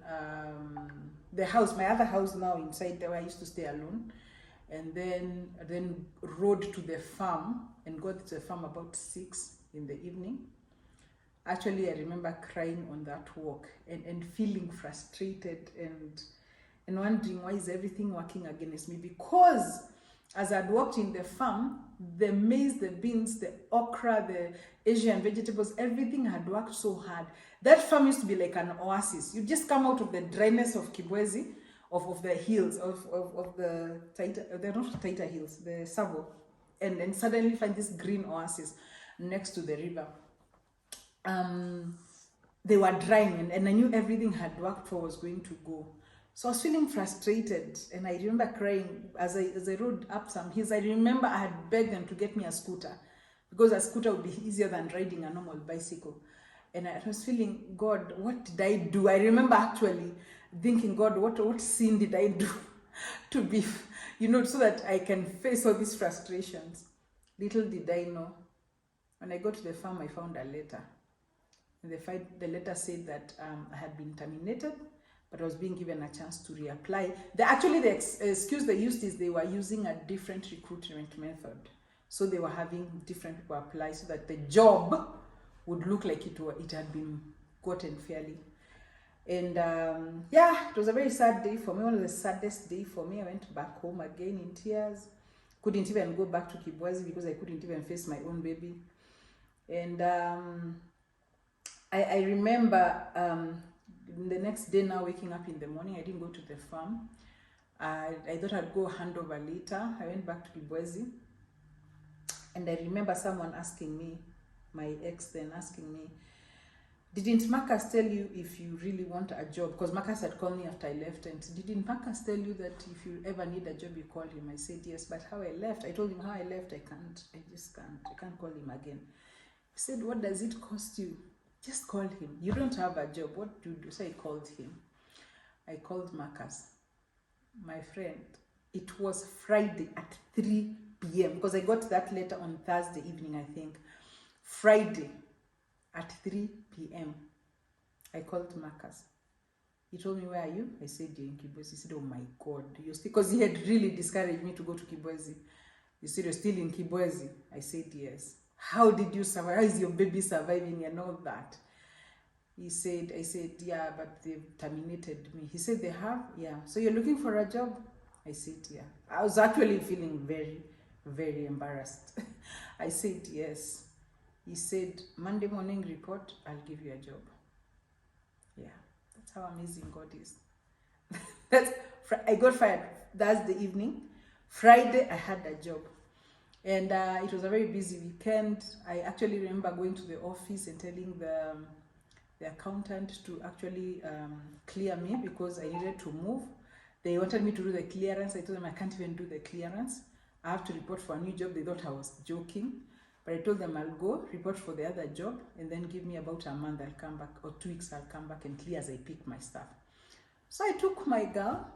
Speaker 1: my other house now inside there where I used to stay alone, and then rode to the farm and got to the farm about 6 in the evening. Actually, I remember crying on that walk and feeling frustrated and wondering, why is everything working against me? Because as I'd walked in the farm, the maize, the beans, the okra, the Asian vegetables, everything had worked so hard. That farm used to be like an oasis. You just come out of the dryness of Kibwezi, of the hills, of the Taita, they're not Taita hills, the Savo, and suddenly find this green oasis next to the river. They were drying, and I knew everything had worked for was going to go. So I was feeling frustrated, and I remember crying as I rode up some hills. I remember I had begged them to get me a scooter, because a scooter would be easier than riding a normal bicycle. And I was feeling, God, what did I do? I remember actually thinking, God, what sin did I do to be, so that I can face all these frustrations? Little did I know, when I got to the farm, I found a letter. And the letter said that I had been terminated, but I was being given a chance to reapply. The excuse they used is they were using a different recruitment method. So they were having different people apply so that the job would look like it had been gotten fairly. And it was a very sad day for me, one of the saddest day for me. I went back home again in tears. Couldn't even go back to Kibwezi because I couldn't even face my own baby. And I remember the next day, now waking up in the morning, I didn't go to the farm. I thought I'd go hand over later. I went back to Kibwezi. And I remember someone asking me, my ex then asking me, didn't Marcus tell you if you really want a job? Because Marcus had called me after I left, and didn't Marcus tell you that if you ever need a job, you call him? I said yes, but how I left, I told him how I left, I can't call him again. He said, what does it cost you? Just call him. You don't have a job, what do you do? So I called him. I called Marcus, my friend. It was Friday at 3 p.m. because I got that letter on Thursday evening, I think. Friday at 3 p.m. I called Marcus. He told me, where are you? I said, you're in Kibwezi. He said, oh my God, you're still, because he had really discouraged me to go to Kibwezi. He said, you're still in Kibwezi? I said, yes. How did you survive? How is your baby surviving and all that? I said, yeah, but they've terminated me. He said, they have? Yeah. So you're looking for a job? I said, yeah. I was actually feeling very, very embarrassed. I said, yes. He said, Monday morning report, I'll give you a job. Yeah, that's how amazing God is. I got fired Thursday evening. Friday, I had a job. And it was a very busy weekend. I actually remember going to the office and telling the accountant to actually clear me because I needed to move. They wanted me to do the clearance. I told them I can't even do the clearance. I have to report for a new job. They thought I was joking. But I told them I'll go report for the other job and then give me about a month, I'll come back, or 2 weeks, I'll come back and clear as I pick my stuff. So I took my girl.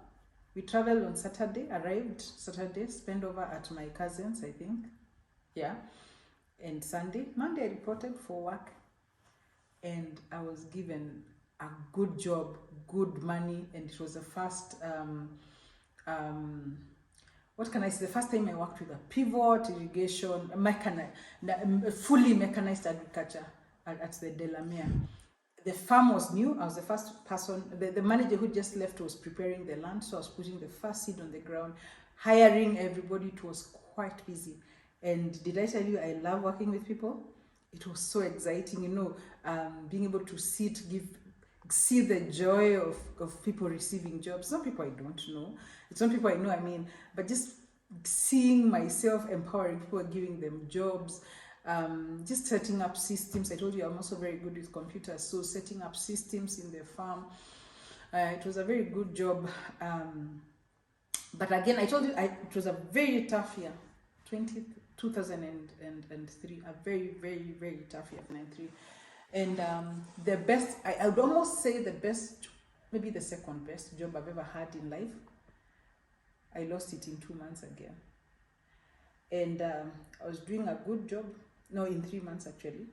Speaker 1: We traveled on Saturday, arrived Saturday, spent over at my cousin's, I think. Yeah. And Monday I reported for work. And I was given a good job, good money, and it was the first what can I say? The first time I worked with a pivot, irrigation, fully mechanized agriculture at the Delamere. The farm was new. I was the first person. The manager who just left was preparing the land, so I was putting the first seed on the ground, hiring everybody. It was quite busy. And did I tell you I love working with people? It was so exciting, being able to see the joy of people receiving jobs. Some people I don't know. It's some people I know, but just seeing myself empowering people, giving them jobs, just setting up systems. I told you I'm also very good with computers, so setting up systems in the farm. It was a very good job. But again, I told you it was a very tough year, 2003, a very, very, very tough year, 93. And the best, I would almost say the best, maybe the second best job I've ever had in life. I lost it in 2 months again. And I was doing a good job. No, in 3 months actually.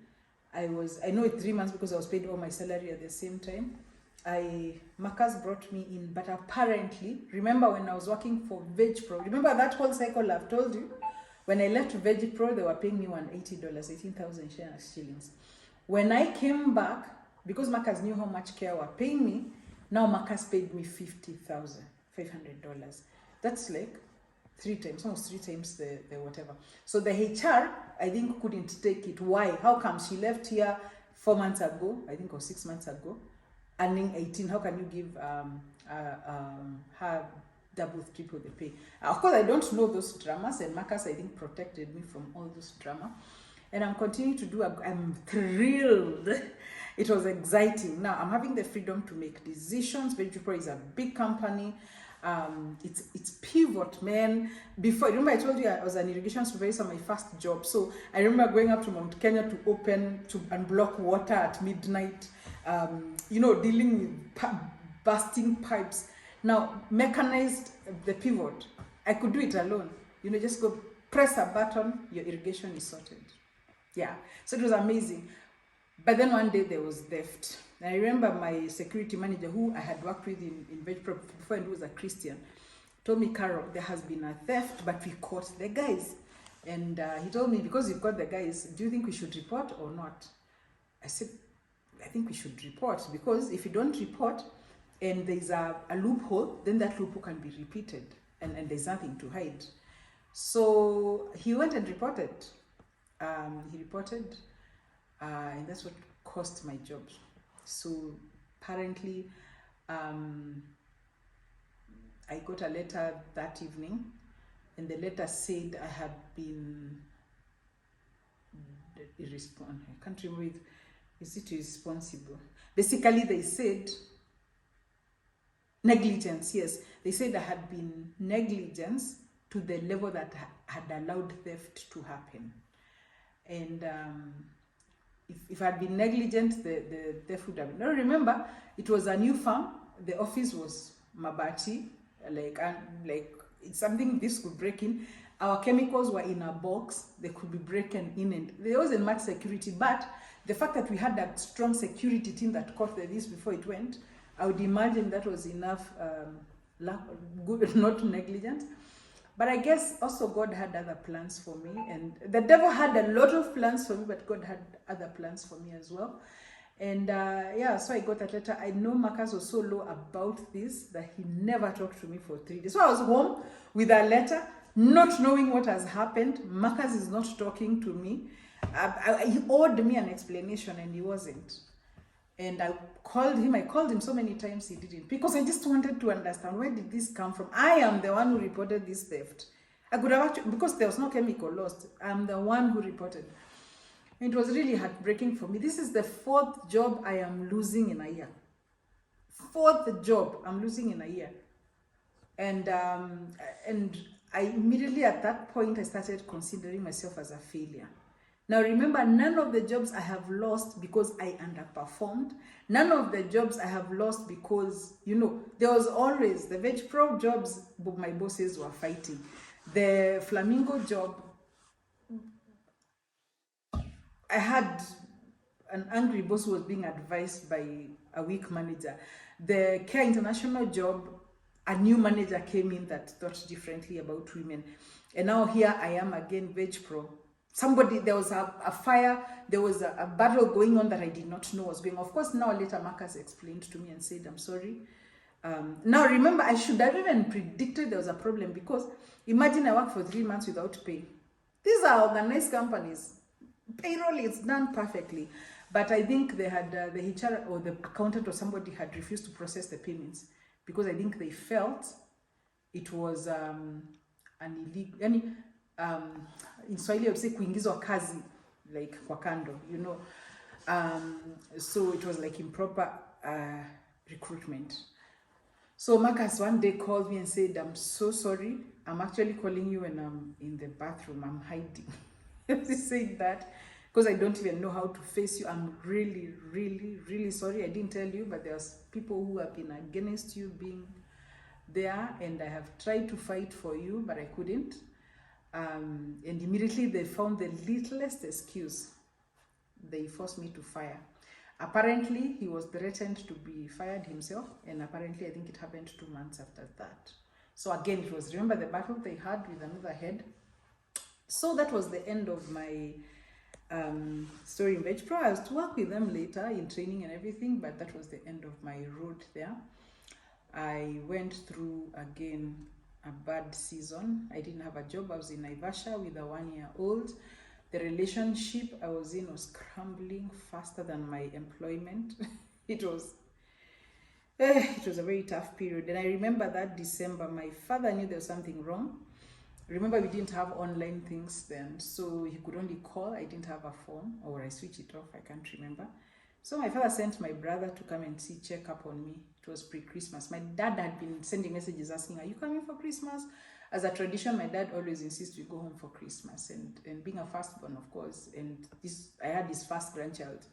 Speaker 1: I know it's 3 months because I was paid all my salary at the same time. Marcus brought me in, but apparently, remember when I was working for VegPro, remember that whole cycle I've told you? When I left VegPro, they were paying me $180, 18,000 shillings. When I came back, because Marcus knew how much care were paying me, now Marcus paid me $50,500. That's like 3 times, almost 3 times the whatever. So the HR, I think, couldn't take it. Why? How come she left here 4 months ago, I think, or 6 months ago, earning 18? How can you give her double, triple the pay? Of course, I don't know those dramas, and Marcus, I think, protected me from all those drama. And I'm continuing to do. I'm thrilled. It was exciting. Now I'm having the freedom to make decisions. Vegepro is a big company. It's pivot, man. Before, remember I told you I was an irrigation supervisor, my first job. So I remember going up to Mount Kenya to open to unblock water at midnight. Dealing with busting pipes. Now mechanized the pivot. I could do it alone. Just go press a button, your irrigation is sorted. Yeah, so it was amazing. But then one day there was theft. And I remember my security manager, who I had worked with in Vegepro before, and who was a Christian, told me, Carol, there has been a theft, but we caught the guys. And he told me, because you've got the guys, do you think we should report or not? I said, I think we should report, because if you don't report and there's a loophole, then that loophole can be repeated, and there's nothing to hide. So he went and reported. He reported, and that's what cost my job. So apparently, I got a letter that evening, and the letter said I had been irresponsible. I can't remember. Is it irresponsible? Basically, they said negligence. Yes, they said I had been negligence to the level that had allowed theft to happen. And if I had been negligent, the theft would have been. Now remember, it was a new farm. The office was mabati, like it's something this could break in. Our chemicals were in a box. They could be broken in, and there wasn't much security. But the fact that we had that strong security team that caught this before it went, I would imagine that was enough. Good, not negligent. But I guess also God had other plans for me, and the devil had a lot of plans for me, but God had other plans for me as well. And so I got that letter. I know Marcus was so low about this that he never talked to me for 3 days. So I was home with a letter, not knowing what has happened. Marcus is not talking to me. He owed me an explanation, and he wasn't. And I called him so many times, he didn't, because I just wanted to understand, where did this come from? I am the one who reported this theft. I could have actually, because there was no chemical lost, I'm the one who reported. And it was really heartbreaking for me. This is the 4th job I am losing in a year. 4th job I'm losing in a year. And I immediately at that point, I started considering myself as a failure. Now remember, none of the jobs I have lost because I underperformed. None of the jobs I have lost because, there was always the Vegepro jobs, but my bosses were fighting. The Flamingo job, I had an angry boss who was being advised by a weak manager. The Care International job, a new manager came in that thought differently about women. And now here I am again, Vegepro. There was a fire, there was a battle going on that I did not know was going on. Of course, now later Marcus explained to me and said, I'm sorry. Now remember, I should have even predicted there was a problem, because imagine I worked for 3 months without pay. These are organized companies. Payroll is done perfectly. But I think they had, the HR or the accountant or somebody had refused to process the payments, because I think they felt it was an illegal, in Swahili I would say kuingizwa kazi, like kwa kando, so it was like improper recruitment. So Marcus one day called me and said, I'm so sorry, I'm actually calling you when I'm in the bathroom, I'm hiding. He said that because I don't even know how to face you. I'm really, really, really sorry. I didn't tell you, but there's people who have been against you being there, and I have tried to fight for you, but I couldn't. And immediately they found the littlest excuse. They forced me to fire. Apparently, he was threatened to be fired himself, and apparently I think it happened 2 months after that. So again, it was, remember the battle they had with another head. So that was the end of my story in Vegepro. I was to work with them later in training and everything, but that was the end of my road there. I went through again a bad season. I didn't have a job. I was in Naivasha with a 1-year-old. The relationship I was in was crumbling faster than my employment. It was a very tough period. And I remember that December, my father knew there was something wrong. Remember, we didn't have online things then, so he could only call. I didn't have a phone, or I switched it off, I can't remember. So my father sent my brother to come and check up on me. It was pre-Christmas. My dad had been sending messages asking, are you coming for Christmas? As a tradition, my dad always insists we go home for Christmas. And being a firstborn, of course, and I had his first grandchild,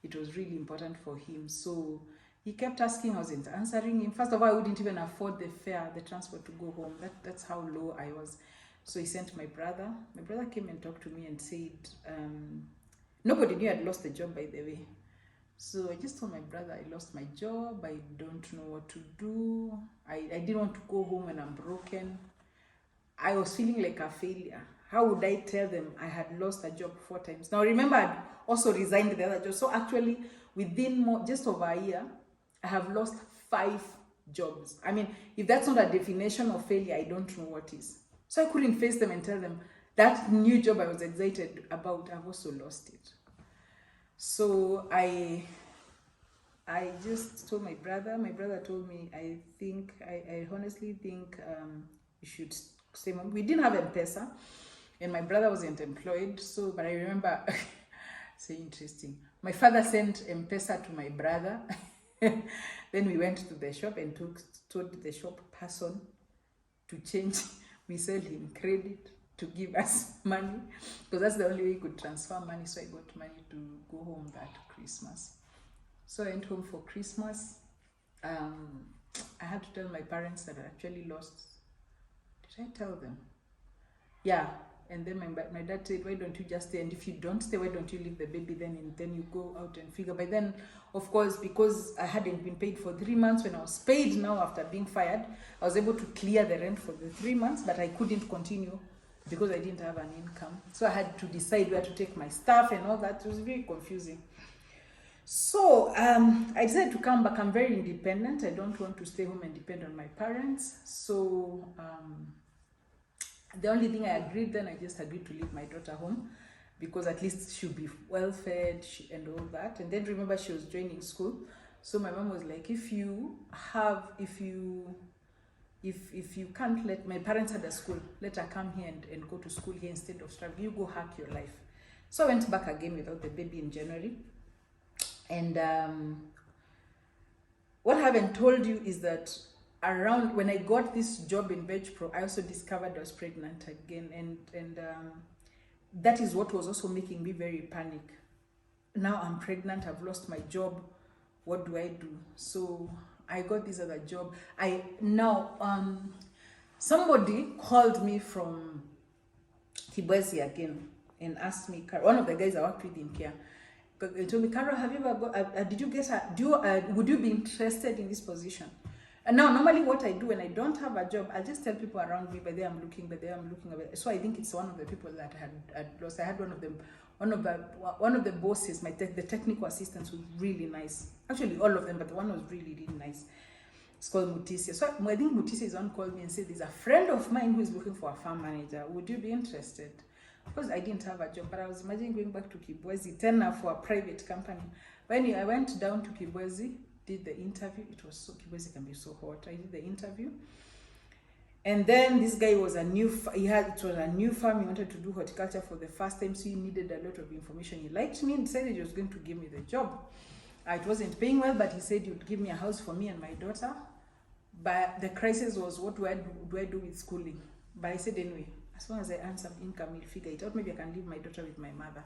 Speaker 1: it was really important for him. So he kept asking, I wasn't answering him. First of all, I wouldn't even afford the fare, the transport to go home. That's how low I was. So he sent my brother. My brother came and talked to me and said, nobody knew I'd lost the job, by the way. So I just told my brother I lost my job, I don't know what to do. I didn't want to go home when I'm broken. I was feeling like a failure. How would I tell them I had lost a job 4 times? Now remember, I'd also resigned the other job. So actually, within just over a year, I have lost 5 jobs. I mean, if that's not a definition of failure, I don't know what is. So I couldn't face them and tell them that new job I was excited about, I've also lost it. So I just told my brother. My brother told me, I honestly think you should stay home. We didn't have M-Pesa, and my brother wasn't employed. So, but I remember, so interesting. My father sent M-Pesa to my brother. Then we went to the shop and told the shop person to change. We sell him credit to give us money, because that's the only way he could transfer money. So I got money to go home that Christmas. So I went home for Christmas. I had to tell my parents that I actually lost. Did I tell them? Yeah. And then my dad said, why don't you just stay? And if you don't stay, why don't you leave the baby then? And then you go out and figure. By then, of course, because I hadn't been paid for 3 months, when I was paid now after being fired, I was able to clear the rent for the 3 months, but I couldn't continue because I didn't have an income. So I had to decide where to take my stuff and all that. It was very confusing. So I decided to come back. I'm very independent. I don't want to stay home and depend on my parents. So the only thing I agreed then, I just agreed to leave my daughter home, because at least she'll be well fed and all that. And then remember, she was joining school. So my mom was like, if you can't let, my parents had a school, let her come here and go to school here instead of struggling. You go hack your life. So I went back again without the baby in January. And what I haven't told you is that around when I got this job in Veg Pro, I also discovered I was pregnant again. And that is what was also making me very panic. Now I'm pregnant, I've lost my job. What do I do? So I got this other job. Somebody called me from Kibwezi again and asked me, one of the guys I worked with in Kia, they told me, Carol, have you ever got, did you get would you be interested in this position? And now normally what I do when I don't have a job, I'll just tell people around me, but I'm looking. So I think it's one of the people that had lost. I had one of the bosses, the technical assistants, was really nice. Actually, all of them, but the one was really, really nice. It's called Mutisia. So I think Mutisia's one called me and said, there's a friend of mine who is looking for a farm manager. Would you be interested? Because I didn't have a job, but I was imagining going back to Kibwezi, now for a private company. But anyway, I went down to Kibwezi, did the interview. It was so, Kibwezi can be so hot. I did the interview. And then this guy was it was a new farm. He wanted to do horticulture for the first time, so he needed a lot of information. He liked me and decided he was going to give me the job. It wasn't paying well, but he said he would give me a house for me and my daughter. But the crisis was, what do I do with schooling? But I said, anyway, as long as I earn some income, we'll figure it out. Maybe I can leave my daughter with my mother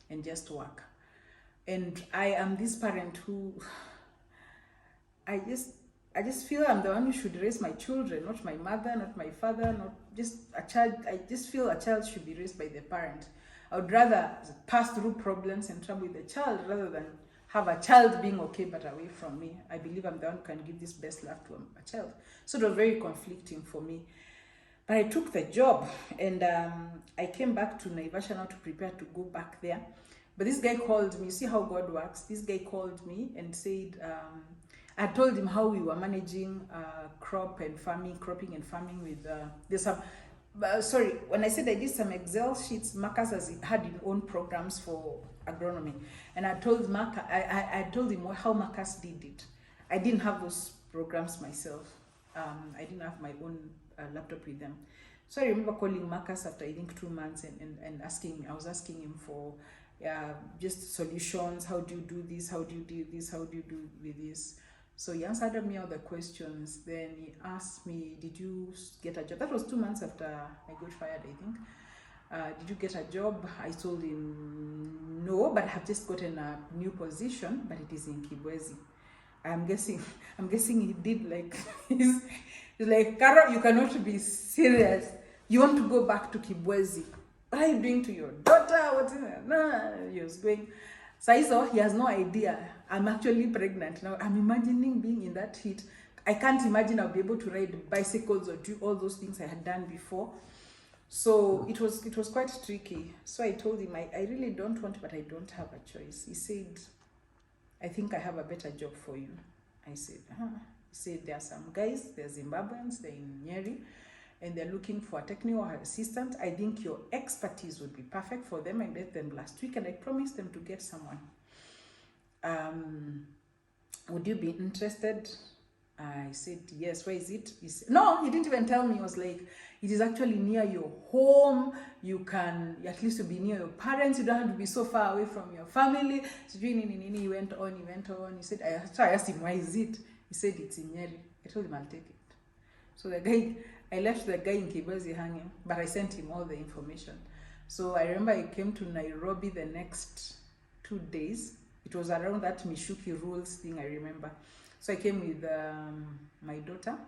Speaker 1: and just work. And I am this parent who, I just feel I'm the one who should raise my children, not my mother, not my father, not just a child. I just feel a child should be raised by the parent. I would rather pass through problems and trouble with the child rather than have a child being okay but away from me. I believe I'm the one who can give this best love to a child. So it was very conflicting for me. But I took the job, and I came back to Naivasha now to prepare to go back there. But this guy called me. See how God works. This guy called me and said, I told him how we were managing cropping and farming with, there's some, when I said I did some Excel sheets, Marcus had his own programs for agronomy. And I told I told him how Marcus did it. I didn't have those programs myself. I didn't have my own laptop with them. So I remember calling Marcus after I think 2 months and I was asking him for just solutions. How do you do this? How do you do this? How do you do with this? So he answered me all the questions. Then he asked me, did you get a job? That was 2 months after I got fired, I think. Did you get a job? I told him no, but I have just gotten a new position, but it is in Kibwezi. I'm guessing he did like he's like, Carol, you cannot be serious. You want to go back to Kibwezi? What are you doing to your daughter? What's in there? No, he was going. So he has no idea. I'm actually pregnant now. I'm imagining being in that heat. I can't imagine I'll be able to ride bicycles or do all those things I had done before. So it was quite tricky. So I told him, I really don't want, but I don't have a choice. He said, I think I have a better job for you. I said, He said, there are some guys, they're Zimbabweans, they're in Nyeri, and they're looking for a technical assistant. I think your expertise would be perfect for them. I met them last week and I promised them to get someone. Would you be interested? I said, yes. Where is it? He said, no, he didn't even tell me. He was like, it is actually near your home. You can at least be near your parents. You don't have to be so far away from your family. So he went on. He said, I asked him, why is it? He said, it's in Nyeri. I told him, I'll take it. So I left the guy in Kibwezi hanging, but I sent him all the information. So I remember I came to Nairobi the next 2 days. It was around that Mishuki rules thing, I remember. So I came with my daughter.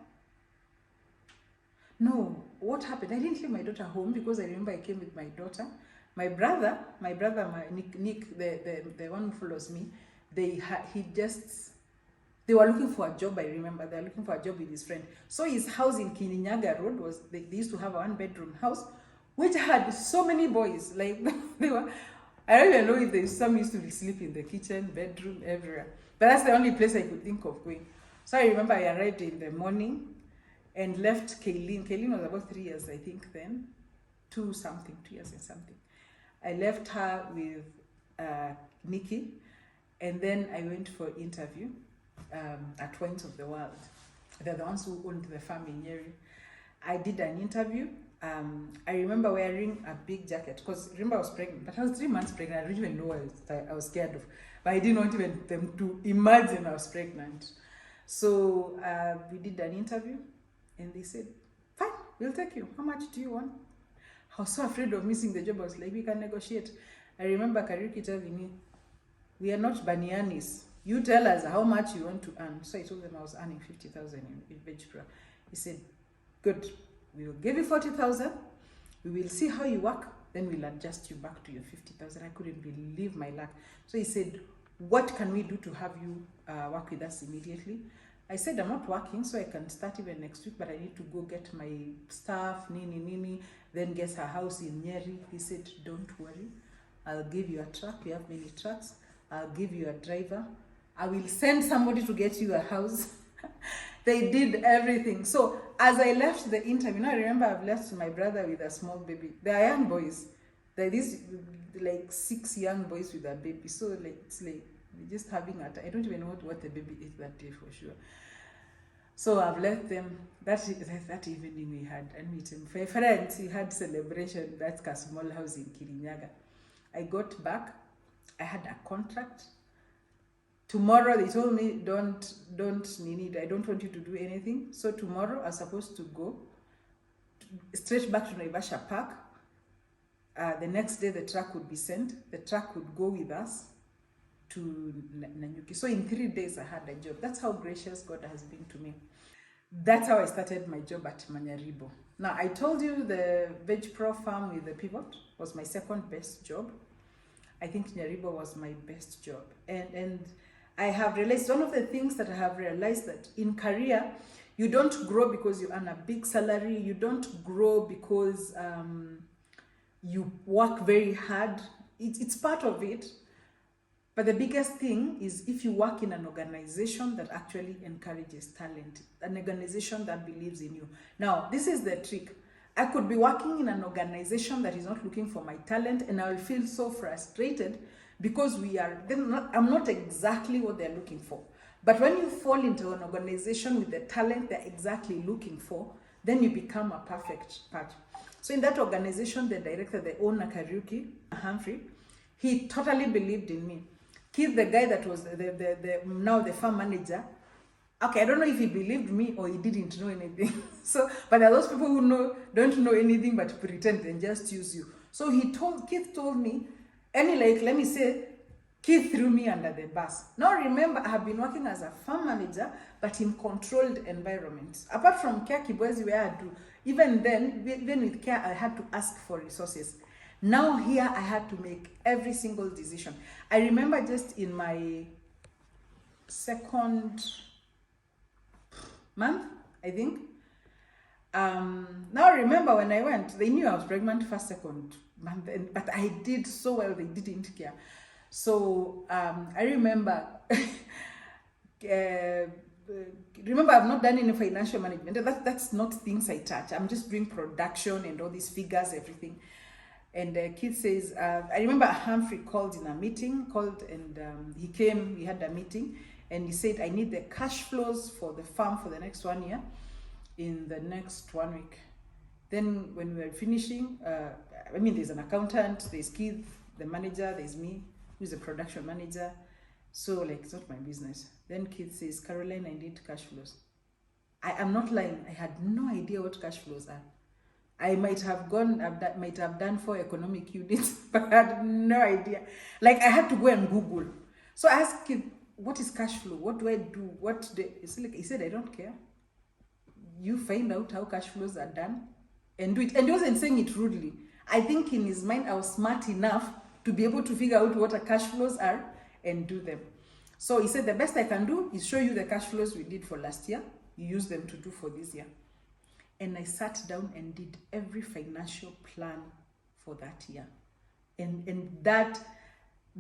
Speaker 1: No, what happened? I didn't leave my daughter home because I remember I came with my daughter. My brother, Nick, the one who follows me, they were looking for a job, I remember. They were looking for a job with his friend. So his house in Kirinyaga Road they used to have a 1-bedroom house, which had so many boys. Like, I don't even know if some used to sleep in the kitchen, bedroom, everywhere. But that's the only place I could think of going. So I remember I arrived in the morning and left Kaylin. Kaylin was about 3 years, I think, then. 2 years and something. I left her with Nikki, and then I went for interview at Wines of the World. They're the ones who owned the farm in Nyeri. I did an interview. I remember wearing a big jacket because remember I was pregnant, but I was 3 months pregnant. I didn't even know what I was scared of, but I didn't want even them to imagine I was pregnant. So we did an interview and they said, fine, we'll take you. How much do you want? I was so afraid of missing the job. I was like, we can negotiate. I remember Kariuki telling me, we are not Banianis. You tell us how much you want to earn. So I told them I was earning 50,000 in Vegpro. He said, good. We will give you 40,000. We will see how you work. Then we'll adjust you back to your 50,000. I couldn't believe my luck. So he said, what can we do to have you work with us immediately? I said, I'm not working, so I can start even next week, but I need to go get my stuff, nini, then get a house in Nyeri. He said, don't worry. I'll give you a truck. We have many trucks. I'll give you a driver. I will send somebody to get you a house. They did everything. So as I left the interview, I remember I've left my brother with a small baby. They are young boys. They're these like 6 young boys with a baby. So like it's like just having a time. I don't even know what the baby ate that day for sure. So I've left them. That evening we had a meeting. For friends, we had celebration. That's a small house in Kirinyaga. I got back. I had a contract. Tomorrow they told me don't I don't want you to do anything. So tomorrow I was supposed to go straight back to Naivasha Park. The next day the truck would be sent. The truck would go with us to Nanyuki. So in 3 days I had a job. That's how gracious God has been to me. That's how I started my job at Manyaribo. Now I told you the Veg Pro farm with the pivot was my second best job. I think Nyaribo was my best job. And I have realized, one of the things that I have realized, that in career, you don't grow because you earn a big salary. You don't grow because you work very hard. It's part of it. But the biggest thing is if you work in an organization that actually encourages talent, an organization that believes in you. Now, this is the trick. I could be working in an organization that is not looking for my talent, and I will feel so frustrated because I'm not exactly what they're looking for. But when you fall into an organization with the talent they're exactly looking for, then you become a perfect part. So in that organization, the director, the owner, Kariuki, Humphrey, he totally believed in me. Keith, the guy that was now the farm manager, okay, I don't know if he believed me or he didn't know anything. So, but there are those people who don't know anything but pretend and just use you. So Keith told me, let me say, Keith threw me under the bus. Now remember, I have been working as a farm manager, but in controlled environments. Apart from Care Kibwezi, where I do, even then, even with Care, I had to ask for resources. Now here, I had to make every single decision. I remember just in my second month, I think. Now remember when I went, they knew I was pregnant first, second month, but I did so well, they didn't care. So I remember, remember I've not done any financial management. That's not things I touch. I'm just doing production and all these figures, everything. And Keith says, I remember Humphrey called in a meeting, he came, we had a meeting, and he said, I need the cash flows for the farm for the next 1 year in the next 1 week. Then when we were finishing, there's an accountant, there's Keith, the manager, there's me, who's the production manager. So it's not my business. Then Keith says, Caroline, I need cash flows. I am not lying. I had no idea what cash flows are. I might have done 4 economic units, but I had no idea. I had to go and Google. So I asked Keith, what is cash flow? What do I do? He said, I don't care. You find out how cash flows are done and do it. And he wasn't saying it rudely. I think in his mind, I was smart enough to be able to figure out what cash flows are and do them. So he said, the best I can do is show you the cash flows we did for last year. You use them to do for this year. And I sat down and did every financial plan for that year. And that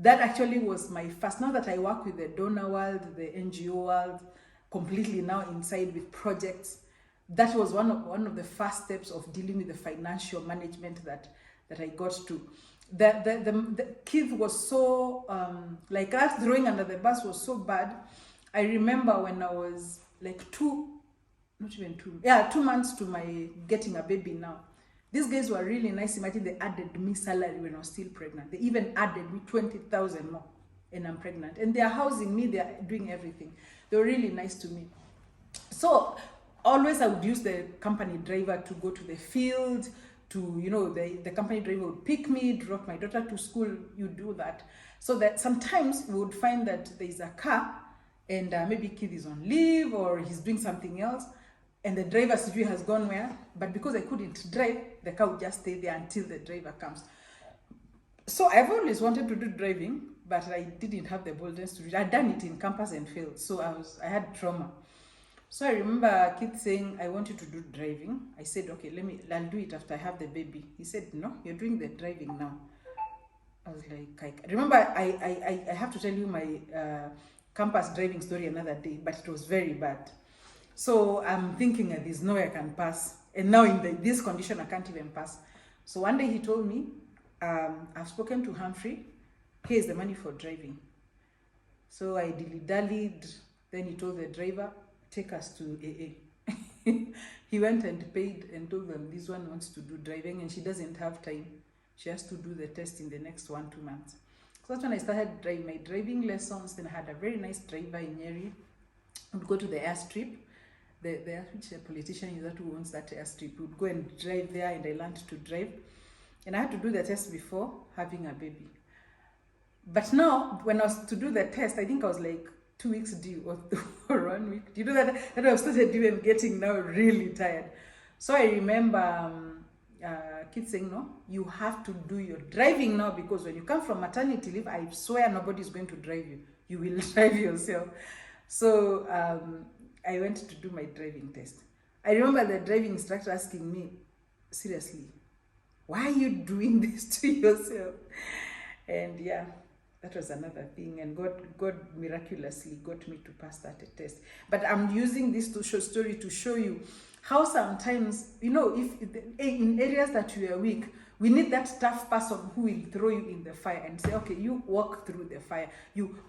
Speaker 1: actually was my first. Now that I work with the donor world, the NGO world, completely now inside with projects, that was one of the first steps of dealing with the financial management that I got to. The Keith was so, us throwing under the bus was so bad. I remember when I was 2 months to my getting a baby now. These guys were really nice. Imagine they added me salary when I was still pregnant. They even added me 20,000 more and I'm pregnant. And they are housing me, they are doing everything. They were really nice to me. So always I would use the company driver to go to the field, the company driver would pick me, drop my daughter to school, you do that. So that sometimes we would find that there's a car and maybe Keith is on leave or he's doing something else and the driver situation has gone where, but because I couldn't drive, the car would just stay there until the driver comes. So I've always wanted to do driving, but I didn't have the boldness to do it. I'd done it in campus and failed, so I had trauma. So I remember Keith saying, I want you to do driving. I said, okay, I'll do it after I have the baby. He said, no, you're doing the driving now. I was like, remember, I have to tell you my campus driving story another day, but it was very bad. So I'm thinking there's no way I can pass. And now in this condition, I can't even pass. So one day he told me, I've spoken to Humphrey. Here's the money for driving. So I dilly-dallied. Then he told the driver, take us to AA. He went and paid and told them this one wants to do driving and she doesn't have time. She has to do the test in the next 1-2 months. So that's when I started my driving lessons. Then I had a very nice driver in Nyeri. I would go to the airstrip. Which politician is that who owns that airstrip? We would go and drive there and I learned to drive. And I had to do the test before having a baby. But now, when I was to do the test, I think I was 2 weeks due or 1 week. Do you know that? That I started even getting now really tired. So I remember kids saying, no, you have to do your driving now because when you come from maternity leave, I swear nobody's going to drive you. You will drive yourself. So I went to do my driving test. I remember the driving instructor asking me, seriously, why are you doing this to yourself? And yeah, that was another thing. And God miraculously got me to pass that test. But I'm using this story to show you how sometimes, if in areas that you are weak, We need that tough person who will throw you in the fire and say, okay, you walk through the fire.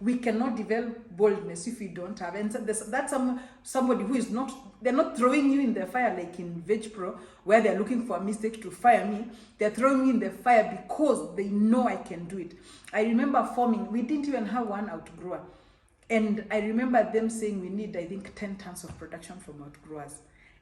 Speaker 1: We cannot develop boldness if we don't have. And so that's somebody who is not, they're not throwing you in the fire like in Veg Pro, where they're looking for a mistake to fire me. They're throwing me in the fire because they know I can do it. I remember forming, we didn't even have one outgrower. And I remember them saying we need, I think, 10 tons of production from outgrowers.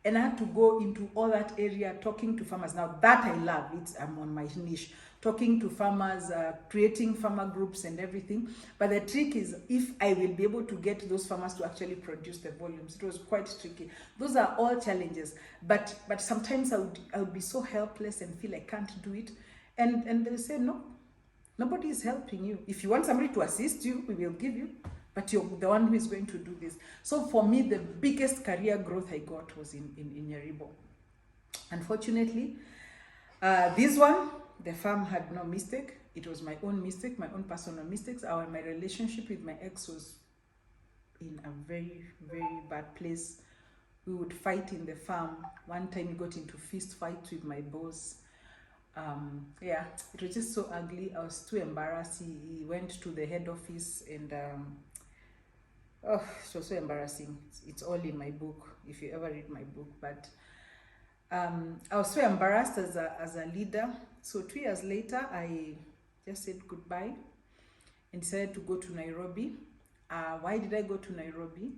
Speaker 1: And I had to go into all that area talking to farmers. Now that I love, I'm on my niche, talking to farmers, creating farmer groups and everything. But the trick is if I will be able to get those farmers to actually produce the volumes. It was quite tricky. Those are all challenges. But sometimes I would be so helpless and feel I can't do it. And they'll say, no, nobody is helping you. If you want somebody to assist you, we will give you. But you're the one who is going to do this. So for me, the biggest career growth I got was in Nyaribo. Unfortunately, this one, the farm had no mistake. It was my own mistake, my own personal mistakes. My relationship with my ex was in a very, very bad place. We would fight in the farm. One time we got into fist fight with my boss. Yeah, it was just so ugly. I was too embarrassed. He went to the head office and oh, it was so embarrassing. It's all in my book, if you ever read my book. But I was so embarrassed as a leader. So 2 years later, I just said goodbye and decided to go to Nairobi. Why did I go to Nairobi?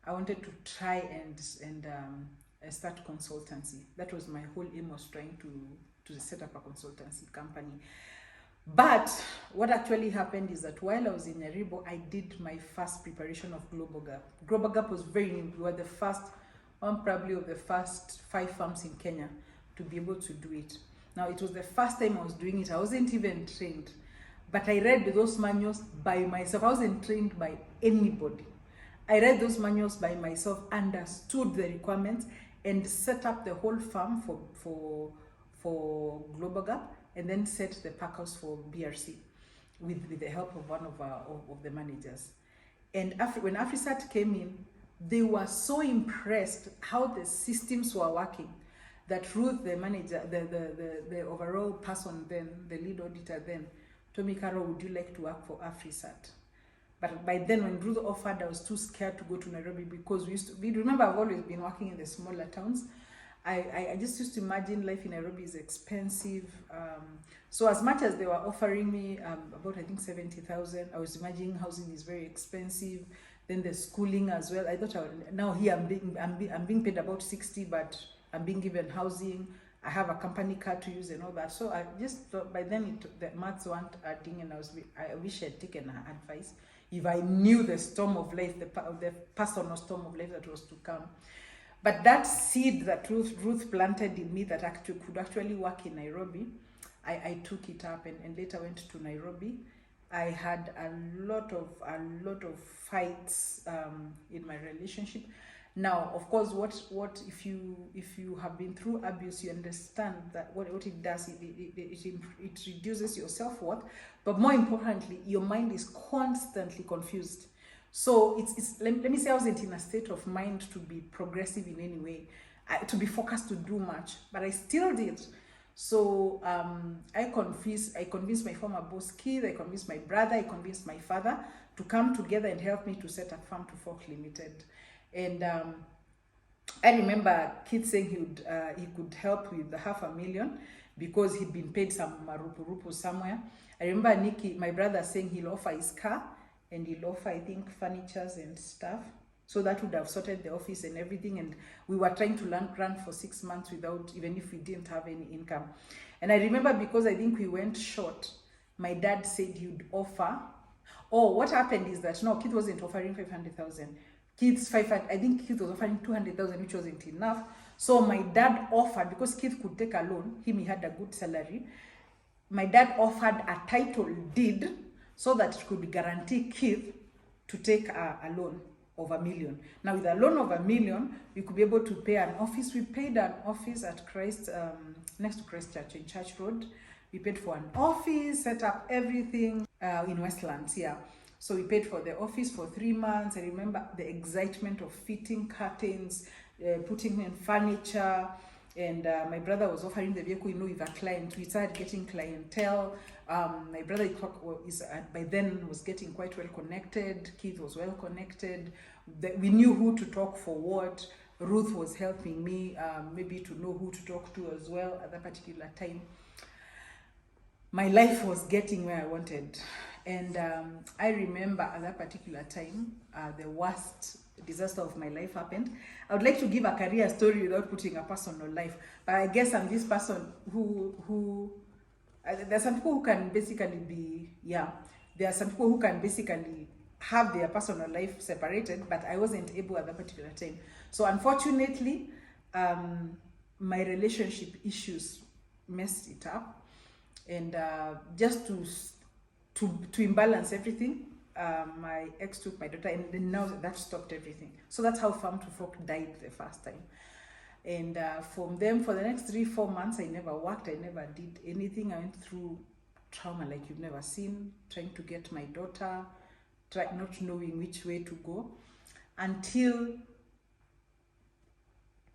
Speaker 1: I wanted to try and start consultancy. That was my whole aim, was trying to set up a consultancy company. But what actually happened is that while I was in Nyaribo, I did my first preparation of Global Gap. Global Gap was very new. We were the first, one probably of the first 5 farms in Kenya to be able to do it. Now, it was the first time I was doing it. I wasn't even trained. But I read those manuals by myself. I wasn't trained by anybody. I read those manuals by myself, understood the requirements, and set up the whole farm for Global Gap, and then set the packhouse for BRC with the help of one of the managers. And when AfriSat came in, they were so impressed how the systems were working that Ruth, the manager, the overall person then, the lead auditor then, told me, Carol, would you like to work for AfriSat? But by then, when Ruth offered, I was too scared to go to Nairobi because we remember I've always been working in the smaller towns. I just used to imagine life in Nairobi is expensive. So as much as they were offering me about, I think, 70,000, I was imagining housing is very expensive. Then the schooling as well. I thought now here I'm being paid about 60, but I'm being given housing. I have a company car to use and all that. So I just thought by then the maths weren't adding, and I wish I had taken her advice if I knew the storm of life, the personal storm of life that was to come. But that seed that Ruth planted in me that could actually work in Nairobi, I took it up and later went to Nairobi. I had a lot of fights in my relationship. Now, of course, what if you have been through abuse, you understand that what it does, it reduces your self-worth, but more importantly, your mind is constantly confused. So let me say I wasn't in a state of mind to be progressive in any way, to be focused to do much, but I still did. So I convinced my former boss, Keith, I convinced my brother, I convinced my father to come together and help me to set up Farm to Fork Limited. And I remember Keith saying he could help with the $500,000 because he'd been paid some rupu somewhere. I remember Nikki, my brother, saying he'll offer his car and he'll offer, I think, furnitures and stuff. So that would have sorted the office and everything. And we were trying to run for 6 months without, even if we didn't have any income. And I remember because I think we went short, my dad said he'd offer. Oh, what happened is that, no, Keith wasn't offering 500,000. Keith's 500, I think Keith was offering 200,000, which wasn't enough. So my dad offered, because Keith could take a loan, he had a good salary. My dad offered a title deed so that it could guarantee Keith to take a loan of $1 million. Now with a loan of $1 million, we could be able to pay an office. We paid an office at Christ, next to Christ Church in Church Road. We paid for an office, set up everything in Westlands, yeah. So we paid for the office for 3 months. I remember the excitement of fitting curtains, putting in furniture, And my brother was offering the vehicle, with a client. We started getting clientele. My brother by then was getting quite well connected. Keith was well connected. We knew who to talk for what. Ruth was helping me maybe to know who to talk to as well at that particular time. My life was getting where I wanted. And I remember at that particular time, the worst disaster of my life happened. I would like to give a career story without putting a personal life, but I guess I'm this person who there's some people who can basically be, there are some people who can basically have their personal life separated, but I wasn't able at that particular time. So unfortunately, my relationship issues messed it up, and just to imbalance everything, my ex took my daughter, and then now that stopped everything. So that's how Farm to Fork died the first time. And from them, for the next 3-4 months, I never worked, I never did anything. I went through trauma like you've never seen, trying to get my daughter, not knowing which way to go, until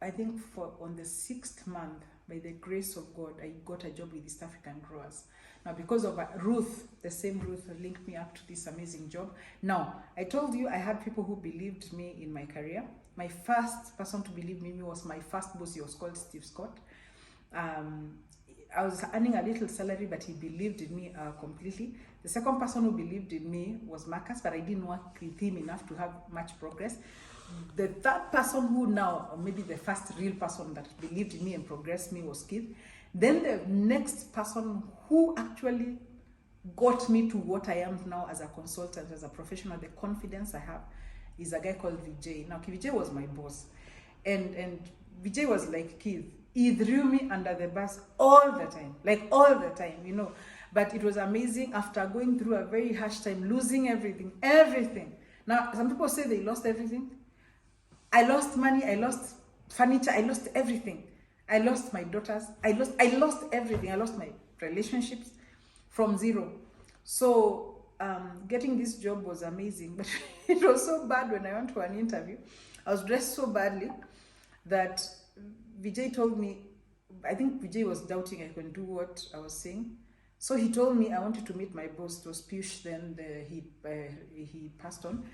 Speaker 1: I think on the 6th month, by the grace of God, I got a job with East African Growers. Now, because of Ruth, the same Ruth linked me up to this amazing job. Now, I told you I had people who believed me in my career. My first person to believe me was my first boss. He was called Steve Scott. I was earning a little salary, but he believed in me completely. The second person who believed in me was Marcus, but I didn't work with him enough to have much progress. The third person who now, or maybe the first real person that believed in me and progressed me, was Keith. Then the next person who actually got me to what I am now as a consultant, as a professional, the confidence I have, is a guy called Vijay. Now, Vijay was my boss. And Vijay was like Keith. He threw me under the bus all the time, like all the time, But it was amazing after going through a very harsh time, losing everything. Now, some people say they lost everything. I lost money, I lost furniture, I lost everything. I lost my daughters, I lost everything. I lost my relationships from zero. So getting this job was amazing, but it was so bad when I went for an interview. I was dressed so badly that Vijay told me, I think Vijay was doubting I can do what I was saying. So he told me I wanted to meet my boss. It was Piyush then, he passed on.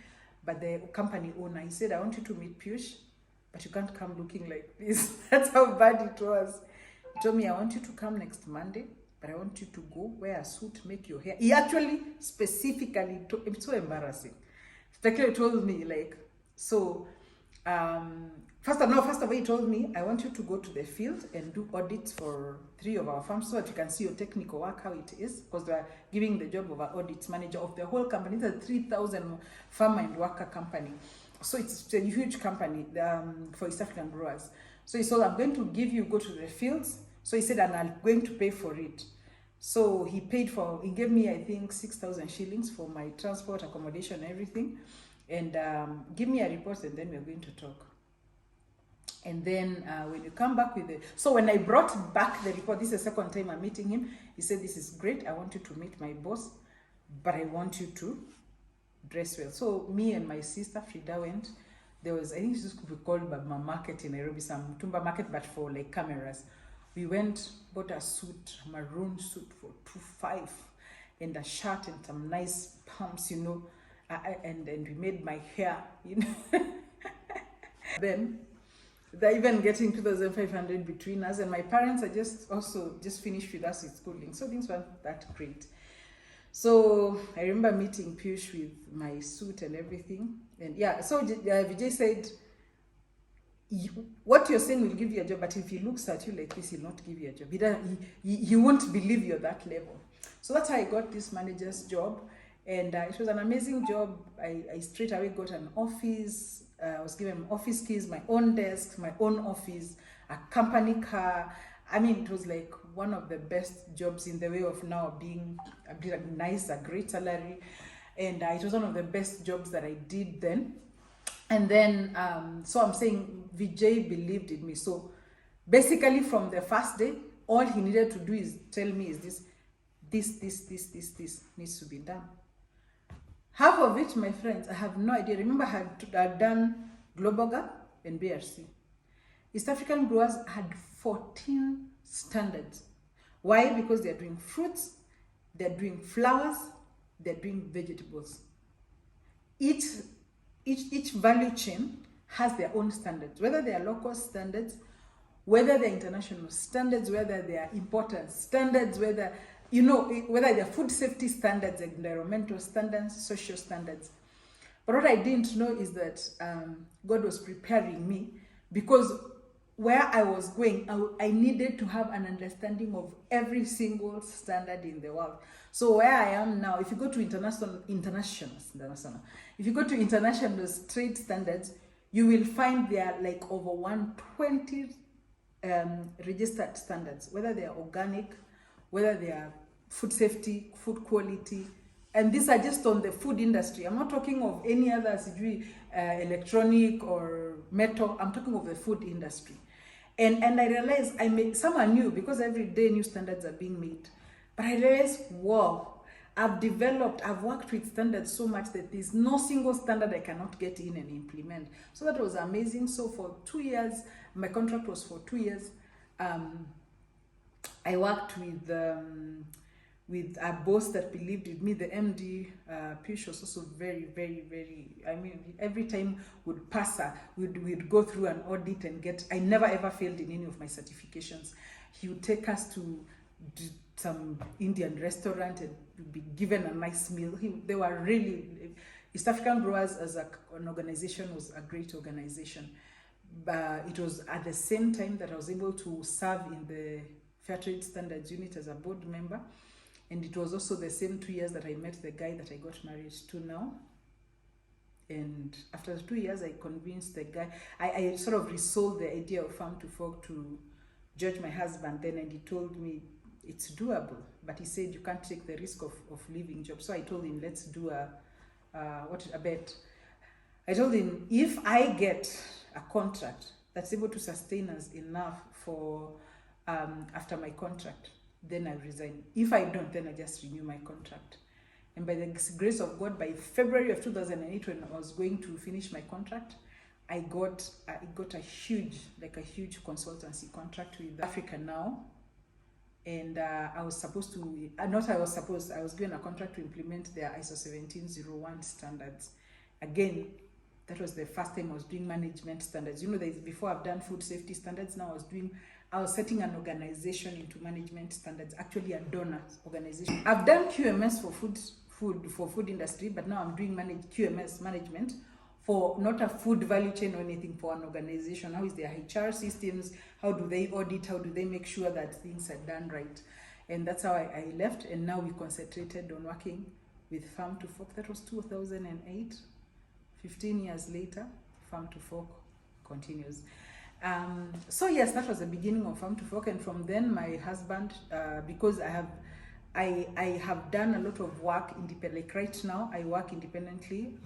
Speaker 1: But the company owner, he said, I want you to meet Piyush, but you can't come looking like this. That's how bad it was. He told me, I want you to come next Monday, but I want you to go, wear a suit, make your hair. He actually specifically, it's so embarrassing. Specifically told me, first of all, he told me, I want you to go to the field and do audits for 3 of our farms so that you can see your technical work, how it is, because they are giving the job of an audits manager of the whole company. It's a 3,000 farmer and worker company. So it's a huge company for East African Growers. So he said, I'm going to go to the fields. So he said, and I'm going to pay for it. So he gave me, I think, 6,000 shillings for my transport, accommodation, everything. And give me a report, and then we're going to talk. And then when you come back so when I brought back the report, this is the second time I'm meeting him, he said, this is great, I want you to meet my boss, but I want you to dress well. So me and my sister Frida went. There was, I think it used to be called Bama Market in Nairobi, some Tumba Market, but for like cameras. We went, bought a suit, maroon suit for 2,500, and a shirt and some nice pumps, and we made my hair, Then they're even getting 2,500 between us, and my parents are just finished with us with schooling, so things weren't that great. So I remember meeting Piyush with my suit and everything, and so Vijay said, what you're saying will give you a job, but if he looks at you like this, he'll not give you a job. He won't believe you're that level. So that's how I got this manager's job, and it was an amazing job. I straight away got an office. I was given office keys, my own desk, my own office, a company car. I mean, it was like one of the best jobs in the way of now being a great salary. And it was one of the best jobs that I did then. And then, so I'm saying Vijay believed in me. So basically from the first day, all he needed to do is tell me is this needs to be done. Half of it, my friends, I have no idea. Remember, I had done Global Gap and BRC. East African Growers had 14 standards. Why? Because they're doing fruits, they're doing flowers, they're doing vegetables. Each value chain has their own standards, whether they are local standards, whether they're international standards, whether they are important standards, whether they're food safety standards, environmental standards, social standards. But what I didn't know is that God was preparing me, because where I was going, I needed to have an understanding of every single standard in the world. So where I am now, if you go to international, if you go to international trade standards, you will find there are like over 120 registered standards, whether they are organic, whether they are food safety, food quality, and these are just on the food industry. I'm not talking of any other electronic or metal. I'm talking of the food industry. And I realized some are new, because every day new standards are being made. But I realized, wow, I've worked with standards so much that there's no single standard I cannot get in and implement. So that was amazing. So for 2 years, my contract was for 2 years. I worked with a boss that believed in me. The MD, Pish, was also very, very, very, every time we'd go through an audit and I never ever failed in any of my certifications. He would take us to some Indian restaurant and we'd be given a nice meal. They were really, East African Growers as an organization was a great organization. But it was at the same time that I was able to serve in the Fair Trade Standards Unit as a board member. And it was also the same 2 years that I met the guy that I got married to now. And after 2 years, I convinced the guy, I sort of resold the idea of farm to fork to George, my husband then, and he told me it's doable. But he said, you can't take the risk of leaving job. So I told him, let's do a bet. I told him, if I get a contract that's able to sustain us enough for after my contract, then I resign. If I don't, then I just renew my contract. And by the grace of God, by February of 2008, when I was going to finish my contract, I got a huge consultancy contract with Africa Now. And I was given a contract to implement their ISO 17001 standards. Again, that was the first time I was doing management standards. Before I've done food safety standards, now I was setting an organization into management standards, actually a donor organization. I've done QMS for food industry, but now I'm doing QMS management for not a food value chain or anything, for an organization. How is their HR systems? How do they audit? How do they make sure that things are done right? And that's how I left. And now we concentrated on working with Farm to Fork. That was 2008. 15 years later, Farm to Fork continues. So yes, that was the beginning of Farm to Fork, and from then my husband, because I have done a lot of work independently. Like right now, I work independently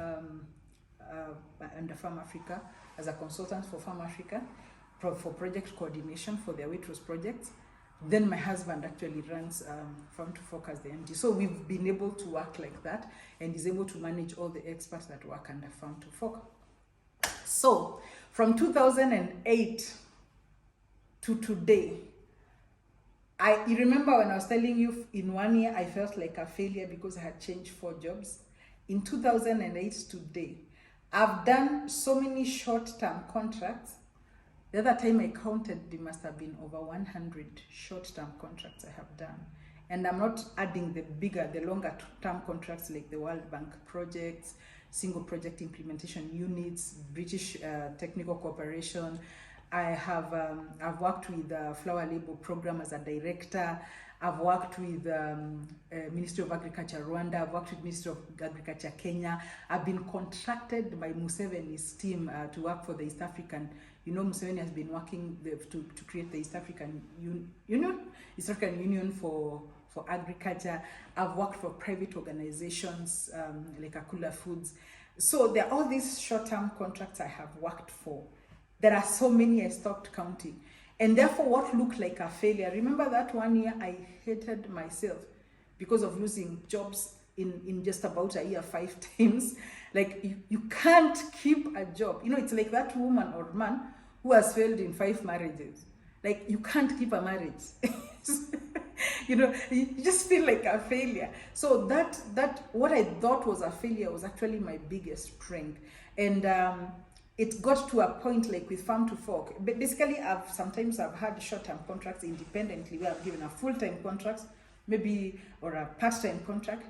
Speaker 1: under Farm Africa as a consultant for Farm Africa for project coordination for their Waitrose projects. Then my husband actually runs Farm to Fork as the MD. So we've been able to work like that, and is able to manage all the experts that work under Farm to Fork. So from 2008 to today, you remember when I was telling you in 1 year I felt like a failure because I had changed 4 jobs. In 2008 to today, I've done so many short-term contracts. The other time I counted, there must have been over 100 short-term contracts I have done. And I'm not adding the longer-term contracts like the World Bank projects, single project implementation units, British technical cooperation. I've worked with the Flower Label Program as a director. I've worked with Ministry of Agriculture Rwanda. I've worked with Ministry of Agriculture Kenya. I've been contracted by Museveni's team to work for the East African. Museveni has been working to create the East African Union for agriculture. I've worked for private organizations like Akula Foods. So there are all these short-term contracts I have worked for. There are so many I stopped counting. And therefore what looked like a failure, remember that 1 year I hated myself because of losing jobs in just about a year 5 times. Like you can't keep a job. It's like that woman or man who has failed in 5 marriages. Like, you can't keep a marriage. You know, you just feel like a failure. So that what I thought was a failure was actually my biggest strength. And it got to a point, like with Farm to Fork. But basically, sometimes I've had short-term contracts independently where I've given a full-time contract, maybe, or a part-time contract,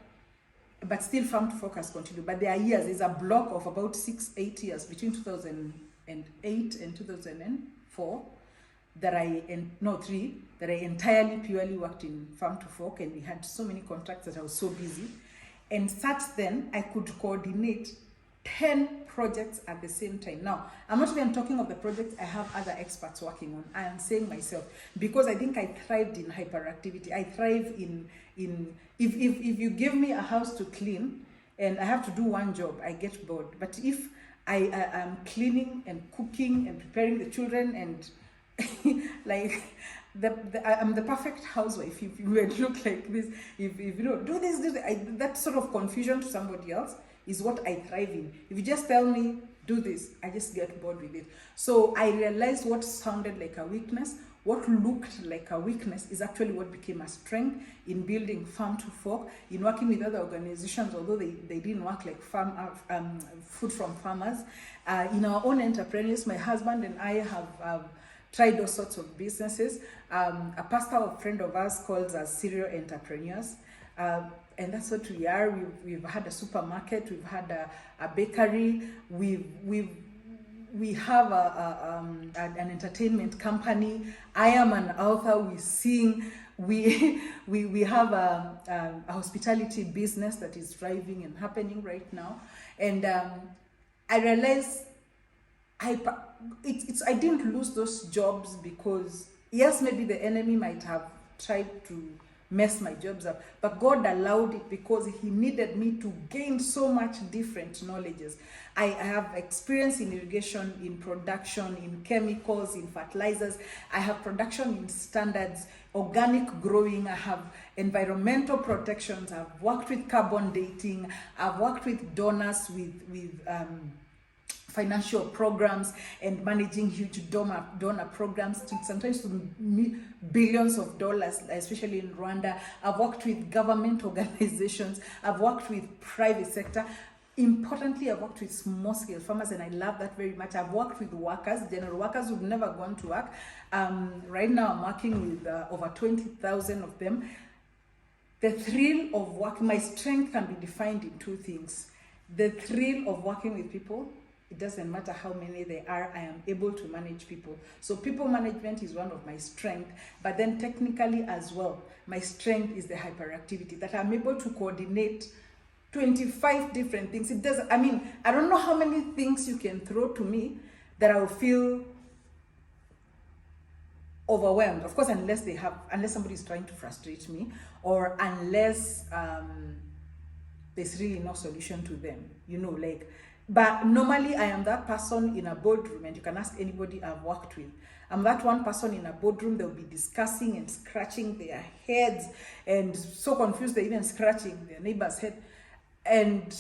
Speaker 1: but still Farm to Fork has continued. But there are years, there's a block of about 6-8 years between 2008 and 2004 that three, that I entirely purely worked in Farm to Fork, and we had so many contracts that I was so busy. And such then, I could coordinate 10 projects at the same time. Now, I'm not even talking of the projects I have other experts working on. I am saying myself, because I think I thrived in hyperactivity. I thrive in if you give me a house to clean and I have to do one job, I get bored. But if I am cleaning and cooking and preparing the children and like I'm the perfect housewife. If you would look like this, if you know, do this, that sort of confusion to somebody else is what I thrive in. If you just tell me do this, I just get bored with it. So I realized what sounded like a weakness, what looked like a weakness, is actually what became a strength in building Farm to Fork, in working with other organizations, although they didn't work like food from farmers. In our own enterprise, my husband and I have tried all sorts of businesses. A pastor, a friend of ours, calls us serial entrepreneurs. And that's what we are. We've had a supermarket, we've had a bakery, we have an entertainment company. I am an author. We sing. We have a hospitality business that is thriving and happening right now. And I realized I didn't lose those jobs because, yes, maybe the enemy might have tried to mess my jobs up, but God allowed it because He needed me to gain so much different knowledges. I have experience in irrigation, in production, in chemicals, in fertilizers. I have production in standards, organic growing. I have environmental protections. I've worked with carbon dating. I've worked with donors, with financial programs, and managing huge donor programs, sometimes to billions of dollars, especially in Rwanda. I've worked with government organizations. I've worked with private sector. Importantly, I've worked with small scale farmers, and I love that very much. I've worked with workers, general workers who've never gone to work. Right now I'm working with over 20,000 of them. The thrill of working, my strength can be defined in two things. The thrill of working with people. It doesn't matter how many there are, I am able to manage people. So people management is one of my strengths, but then technically as well, my strength is the hyperactivity, that I'm able to coordinate 25 different things. It doesn't, I mean, I don't know how many things you can throw to me that I will feel overwhelmed. Of course, unless somebody is trying to frustrate me, or unless there's really no solution to them, you know, like. But normally I am that person in a boardroom, and you can ask anybody I've worked with. I'm that one person in a boardroom, they'll be discussing and scratching their heads and so confused they're even scratching their neighbor's head. And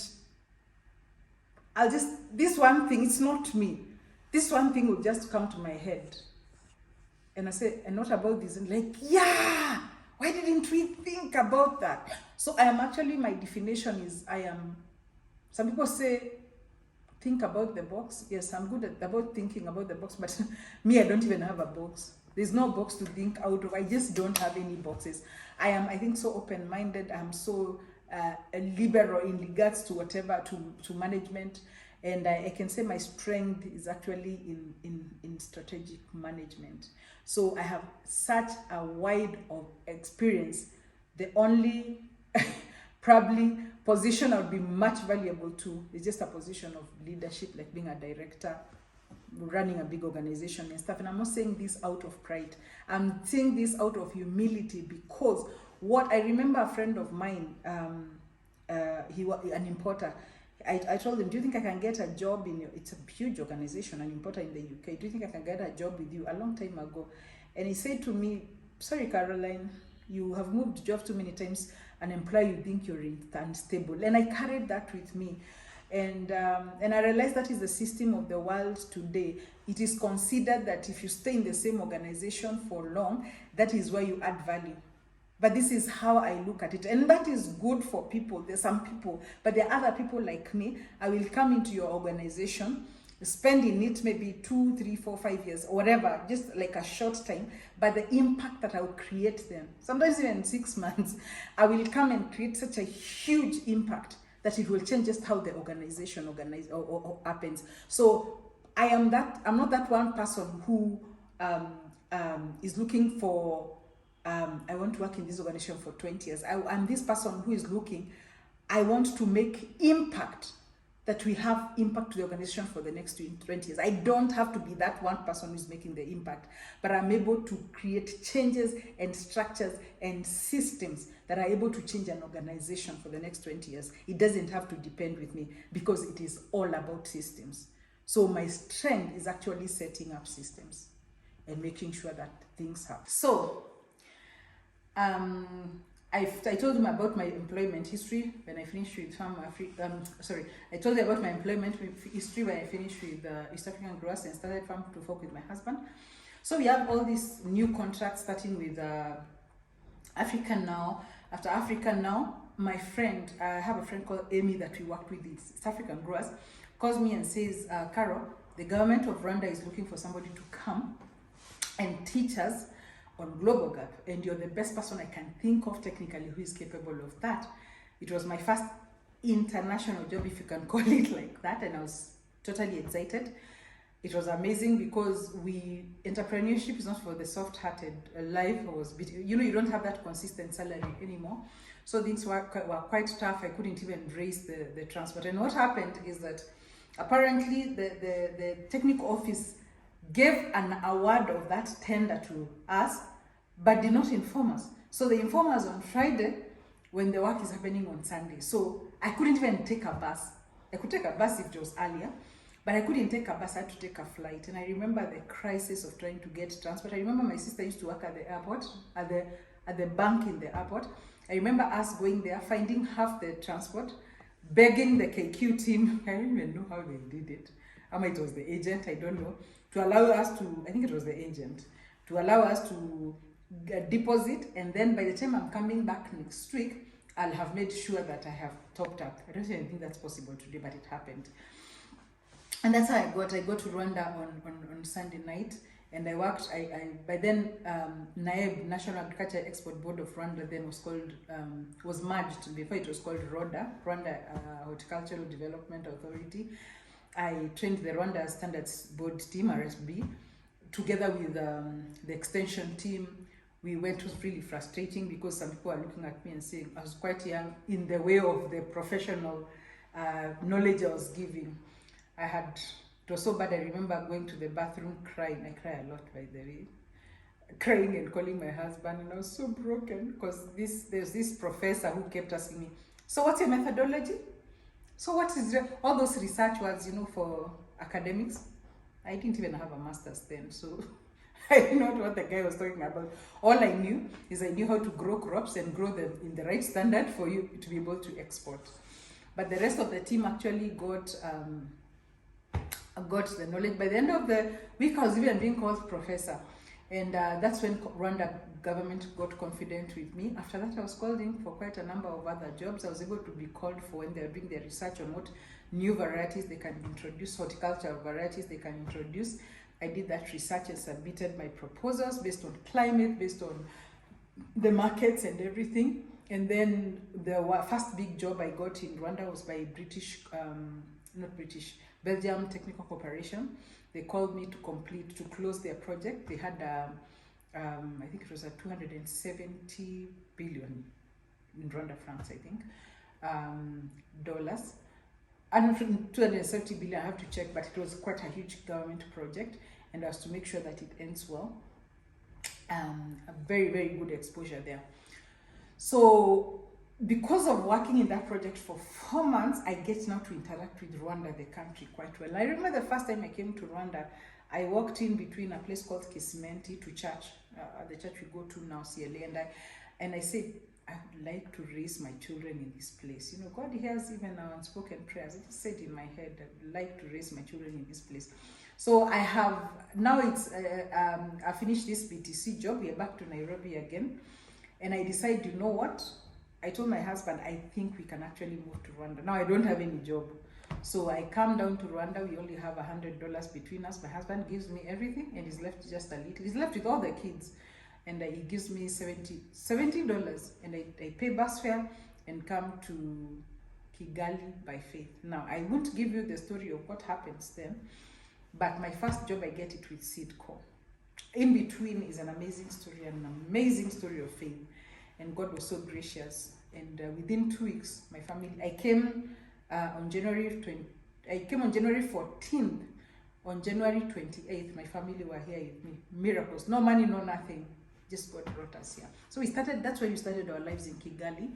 Speaker 1: this one thing, it's not me. This one thing will just come to my head. And I say, and what about this? And like, yeah, why didn't we think about that? So I am actually, my definition is some people say, think about the box. Yes, I'm good about thinking about the box, but me, I don't even have a box. There's no box to think out of. I just don't have any boxes. I think, so open-minded. I'm so liberal in regards to whatever, to management. And I can say my strength is actually in strategic management. So I have such a wide of experience. The only probably position I would be much valuable to is just a position of leadership, like being a director, running a big organization and stuff. And I'm not saying this out of pride. I'm saying this out of humility, because what I remember, a friend of mine, he was an importer. I told him, do you think I can get a job in it's a huge organization, an importer in the UK. Do you think I can get a job with you? A long time ago. And he said to me, sorry, Caroline, you have moved jobs too many times. An employer, you think you're unstable. And I carried that with me. And I realized that is the system of the world today. It is considered that if you stay in the same organization for long, that is where you add value. But this is how I look at it. And that is good for people. There's some people, but there are other people like me. I will come into your organization, spend in it maybe 2, 3, 4, 5 years, or whatever, just like a short time. But the impact that I will create then, sometimes even 6 months, I will come and create such a huge impact that it will change just how the organization or happens. So I'm not that one person who is looking for, I want to work in this organization for 20 years. I'm this person who is looking, I want to make impact, that we have impact to the organization for the next 20 years. I don't have to be that one person who's making the impact, but I'm able to create changes and structures and systems that are able to change an organization for the next 20 years. It doesn't have to depend with me, because it is all about systems. So my strength is actually setting up systems and making sure that things happen. So I told him about my employment history when I finished with I told you about my employment history when I finished with East African Growers and started Farm to Fork with my husband. So we have all these new contracts, starting with Africa Now. After Africa Now, my friend, I have a friend called Amy that we worked with, East African Growers, calls me and says, Carol, the government of Rwanda is looking for somebody to come and teach us on Global Gap, and you're the best person I can think of technically who is capable of that. It was my first international job, if you can call it like that, and I was totally excited. It was amazing because entrepreneurship is not for the soft-hearted. Life was, you don't have that consistent salary anymore. So things were quite tough. I couldn't even raise the transport. And what happened is that apparently the technical office gave an award of that tender to us, but did not inform us. So they inform us on Friday when the work is happening on Sunday. So I couldn't even take a bus. I could take a bus if it was earlier, but I couldn't take a bus. I had to take a flight. And I remember the crisis of trying to get transport. I remember my sister used to work at the airport, at the bank in the airport. I remember us going there, finding half the transport, begging the KQ team. I don't even know how they did it. It was the agent, I don't know, to allow us to, I think it was the agent, to allow us to deposit, and then by the time I'm coming back next week, I'll have made sure that I have topped up. I don't even think that's possible today, but it happened. And that's how I got to Rwanda on Sunday night, and I worked, by then, NAEB, National Agriculture Export Board of Rwanda, then was merged. Before it was called Rwanda Horticultural Development Authority. I trained the Rwanda Standards Board team, RSB, together with the extension team. We went. It was really frustrating because some people are looking at me and saying I was quite young in the way of the professional knowledge I was giving. It was so bad. I remember going to the bathroom crying. I cry a lot, by the way. Crying and calling my husband, and I was so broken because there's this professor who kept asking me, so what's your methodology? So what is all those research words, for academics? I didn't even have a master's then, so I didn't know what the guy was talking about. All I knew is I knew how to grow crops and grow them in the right standard for you to be able to export. But the rest of the team actually got the knowledge. By the end of the week, I was even being called professor. And that's when Rwanda government got confident with me. After that, I was called in for quite a number of other jobs. I was able to be called for when they were doing their research on what new varieties they can introduce, horticultural varieties they can introduce. I did that research and submitted my proposals based on climate, based on the markets and everything. And then the first big job I got in Rwanda was by Belgium Technical Corporation. They called me to close their project. They had, I think it was at 270 billion in Rwanda francs, I think, dollars. And 270 billion, I have to check, but it was quite a huge government project, and I was to make sure that it ends well. A very, very good exposure there. So because of working in that project for 4 months, I get now to interact with Rwanda, the country, quite well. I remember the first time I came to Rwanda, I walked in between a place called Kisimenti to church, the church we go to now, CLA, and I said, I would like to raise my children in this place. You know, God hears even our unspoken prayers. I just said in my head, I would like to raise my children in this place. So I have, now I finished this BTC job. We are back to Nairobi again. And I decided, you know what? I told my husband, I think we can actually move to Rwanda. Now I don't have any job. So I come down to Rwanda. We only have $100 between us. My husband gives me everything and he's left just a little. He's left with all the kids. And he gives me $70. And I pay bus fare and come to Kigali by faith. Now, I won't give you the story of what happens then. But my first job, I get it with Seedco. In between is an amazing story, an amazing story of faith. And God was so gracious. And within 2 weeks, my family, I came on January 14th. On January 28th, my family were here with me. Miracles. No money, no nothing. Just God brought us here. So we started, that's when we started our lives in Kigali.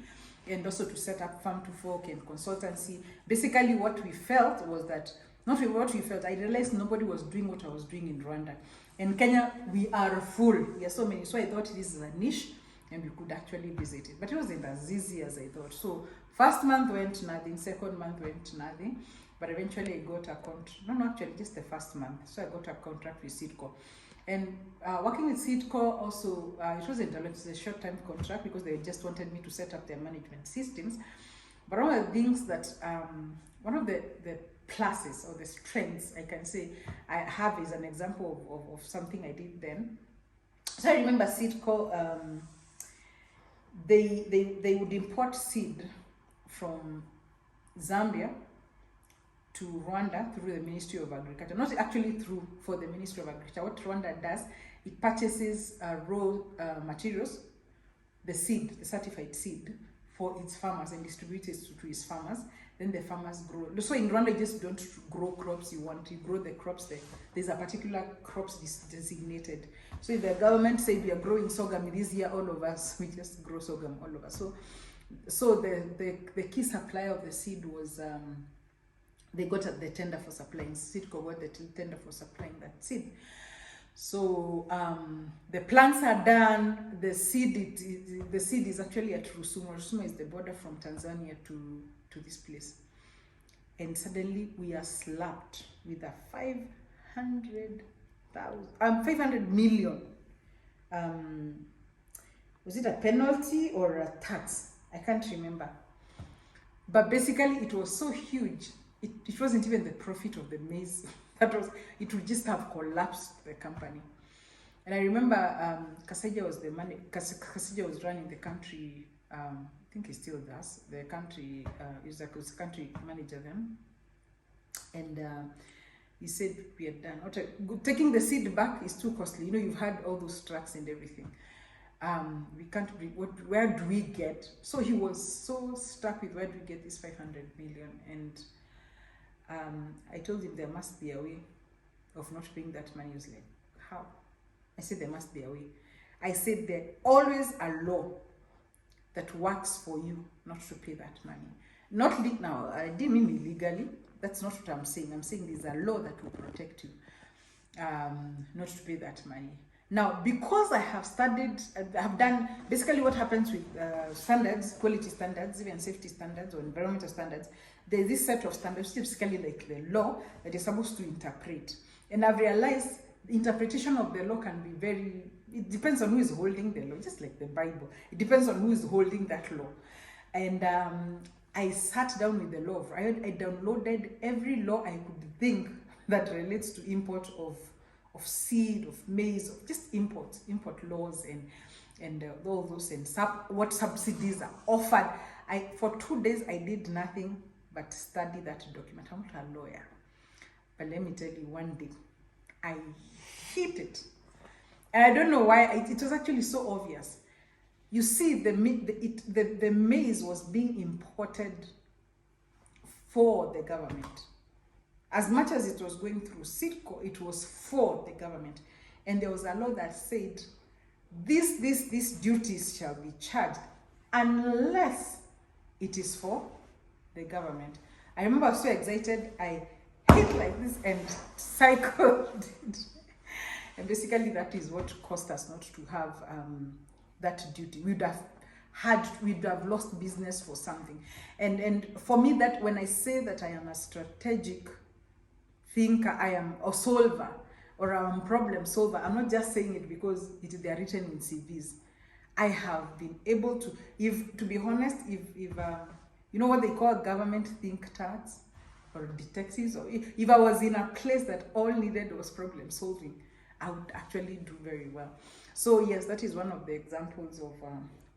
Speaker 1: And also to set up farm to fork and consultancy. Basically what we felt was that, not what we felt, I realized nobody was doing what I was doing in Rwanda. In Kenya, we are full. We are so many. So I thought this is a niche and we could actually visit it. But it wasn't as easy as I thought. So first month went nothing, second month went nothing. But eventually I got a contract. No, actually just the first month. So I got a contract with Seedco. And working with Seedco also, it wasn't a lot, it was a short-term contract because they just wanted me to set up their management systems. But one of the things that, one of the pluses or the strengths I can say I have is an example of something I did then. So I remember Seedco, they would import seed from Zambia to Rwanda through the Ministry of Agriculture. Not actually for the Ministry of Agriculture. What Rwanda does, it purchases raw materials, the seed, the certified seed, for its farmers and distributes it to its farmers. Then the farmers grow. So in Rwanda, you just don't grow crops you want. You grow the crops there. There's a particular crops designated. So if the government say we are growing sorghum this year, all of us, we just grow sorghum all over. So the key supply of the seed was, they got the tender for supplying. Seedco got the tender for supplying that seed. So the plants are done. The seed is actually at Rusumo. Rusumo is the border from Tanzania to this place. And suddenly we are slapped with a 500 million. Was it a penalty or a tax? I can't remember. But basically it was so huge. It wasn't even the profit of the maize. It would just have collapsed the company. And I remember Kasaija was running the country. I think he still does. The country was country manager then. And he said, we are done. Taking the seed back is too costly. You know, you've had all those trucks and everything. We can't bring, where do we get? So he was so stuck with where do we get this 500 million? And I told him there must be a way of not paying that money. He was like, how? I said there must be a way. I said there's always a law that works for you not to pay that money. Now, I didn't mean illegally. That's not what I'm saying. I'm saying there's a law that will protect you not to pay that money. Now, because I have studied, I have done basically what happens with standards, quality standards, even safety standards or environmental standards. There's this set of standards, basically like the law that is supposed to interpret. And I've realized the interpretation of the law can be it depends on who is holding the law, just like the Bible. It depends on who is holding that law. And I sat down with the law. I downloaded every law I could think that relates to import of seed, of maize, of just import laws and all those and what subsidies are offered. For 2 days I did nothing but study that document. I'm not a lawyer, but let me tell you, one day I hit it, and I don't know why. It was actually so obvious. You see, the maize was being imported for the government. As much as it was going through Seedco, it was for the government. And there was a law that said, these duties shall be charged unless it is for the government. I remember I was so excited, I hit like this and cycled. And basically that is what cost us not to have that duty. We would have we'd have lost business for something. And for me, that when I say that I am a strategic thinker, I am a solver, or I'm a problem solver, I'm not just saying it because they are written in CVs. I have been able to, to be honest, if you know what they call government think tanks or detectives, or if I was in a place that all needed was problem solving, I would actually do very well. So yes, that is one of the examples of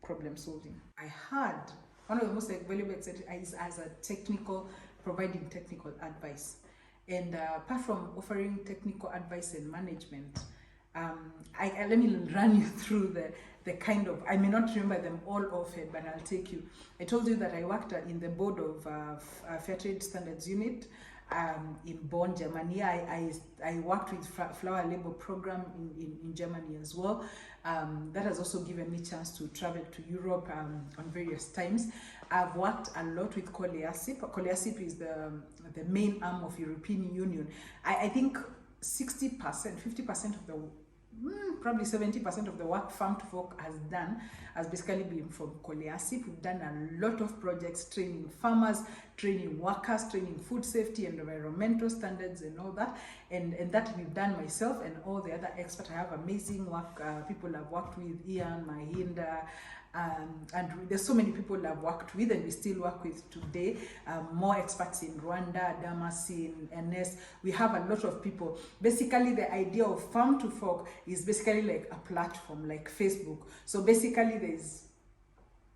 Speaker 1: problem solving. I had one of the most valuable is as a providing technical advice. And apart from offering technical advice and management, let me run you through the kind of, I may not remember them all offhand, but I'll take you. I told you that I worked in the board of Fair Trade Standards Unit in Bonn, Germany. I worked with Flower Label program in Germany as well. That has also given me a chance to travel to Europe on various times. I've worked a lot with COLEASIP. COLEASIP is the main arm of European Union. I think 60%, 50% of the probably 70% of the work Farm to Fork has done has basically been from COLEASIP. We've done a lot of projects training farmers, training workers, training food safety and environmental standards and all that. And that we've done myself and all the other experts. I have amazing work, people I've worked with, Ian, Mahinda, and there's so many people I've worked with and we still work with today. More experts in Rwanda, Damasi, NS. We have a lot of people. Basically, the idea of Farm to Fork is basically like a platform like Facebook. So basically, there's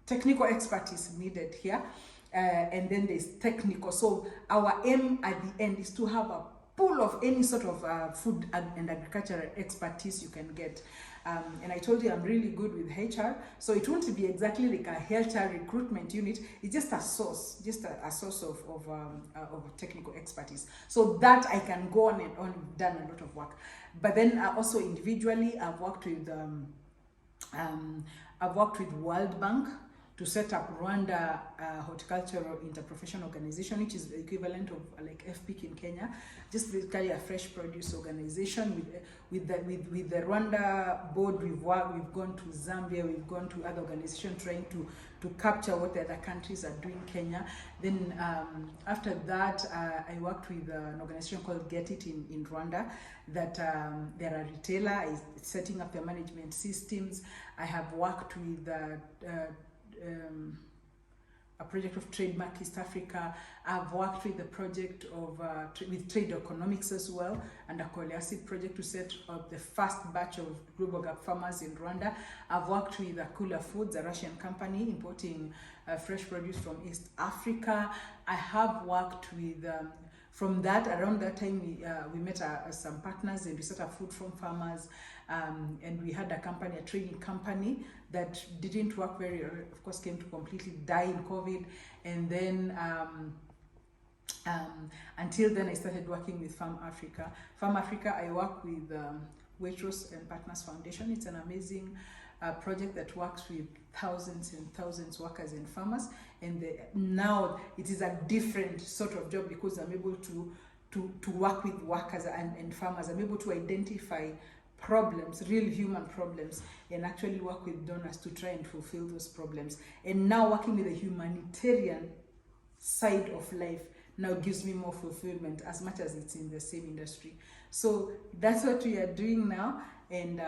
Speaker 1: technical expertise needed here, and then there's technical. So our aim at the end is to have a pool of any sort of food and agricultural expertise you can get. And I told you I'm really good with HR, so it won't be exactly like a HR recruitment unit. It's just a source, of technical expertise. So that I can go on and on, done a lot of work. But then also individually, I've worked with World Bank to set up Rwanda Horticultural Interprofessional Organization, which is the equivalent of like FPIC in Kenya, just basically a fresh produce organization. With the Rwanda board, we've gone to Zambia, we've gone to other organizations trying to capture what the other countries are doing Kenya. Then after that, I worked with an organization called Get It in Rwanda, that they're a retailer, is setting up their management systems. I have worked with a project of Trademark East Africa. I've worked with the project of with Trade Economics as well, and a COLEASIP project to set up the first batch of global gap farmers in Rwanda. I've worked with Akula Foods, a Russian company importing fresh produce from East Africa. I have worked with from that, around that time, we met some partners and we set up Food from Farmers, and we had a company, a training company that didn't work very well, of course, came to completely die in COVID. And then until then, I started working with Farm Africa. Farm Africa, I work with Waitrose and Partners Foundation. It's an amazing project that works with thousands and thousands of workers and farmers, and now it is a different sort of job because I'm able to work with workers and farmers. I'm able to identify problems, real human problems, and actually work with donors to try and fulfill those problems. And now working with the humanitarian side of life now gives me more fulfillment as much as it's in the same industry. So that's what we are doing now, and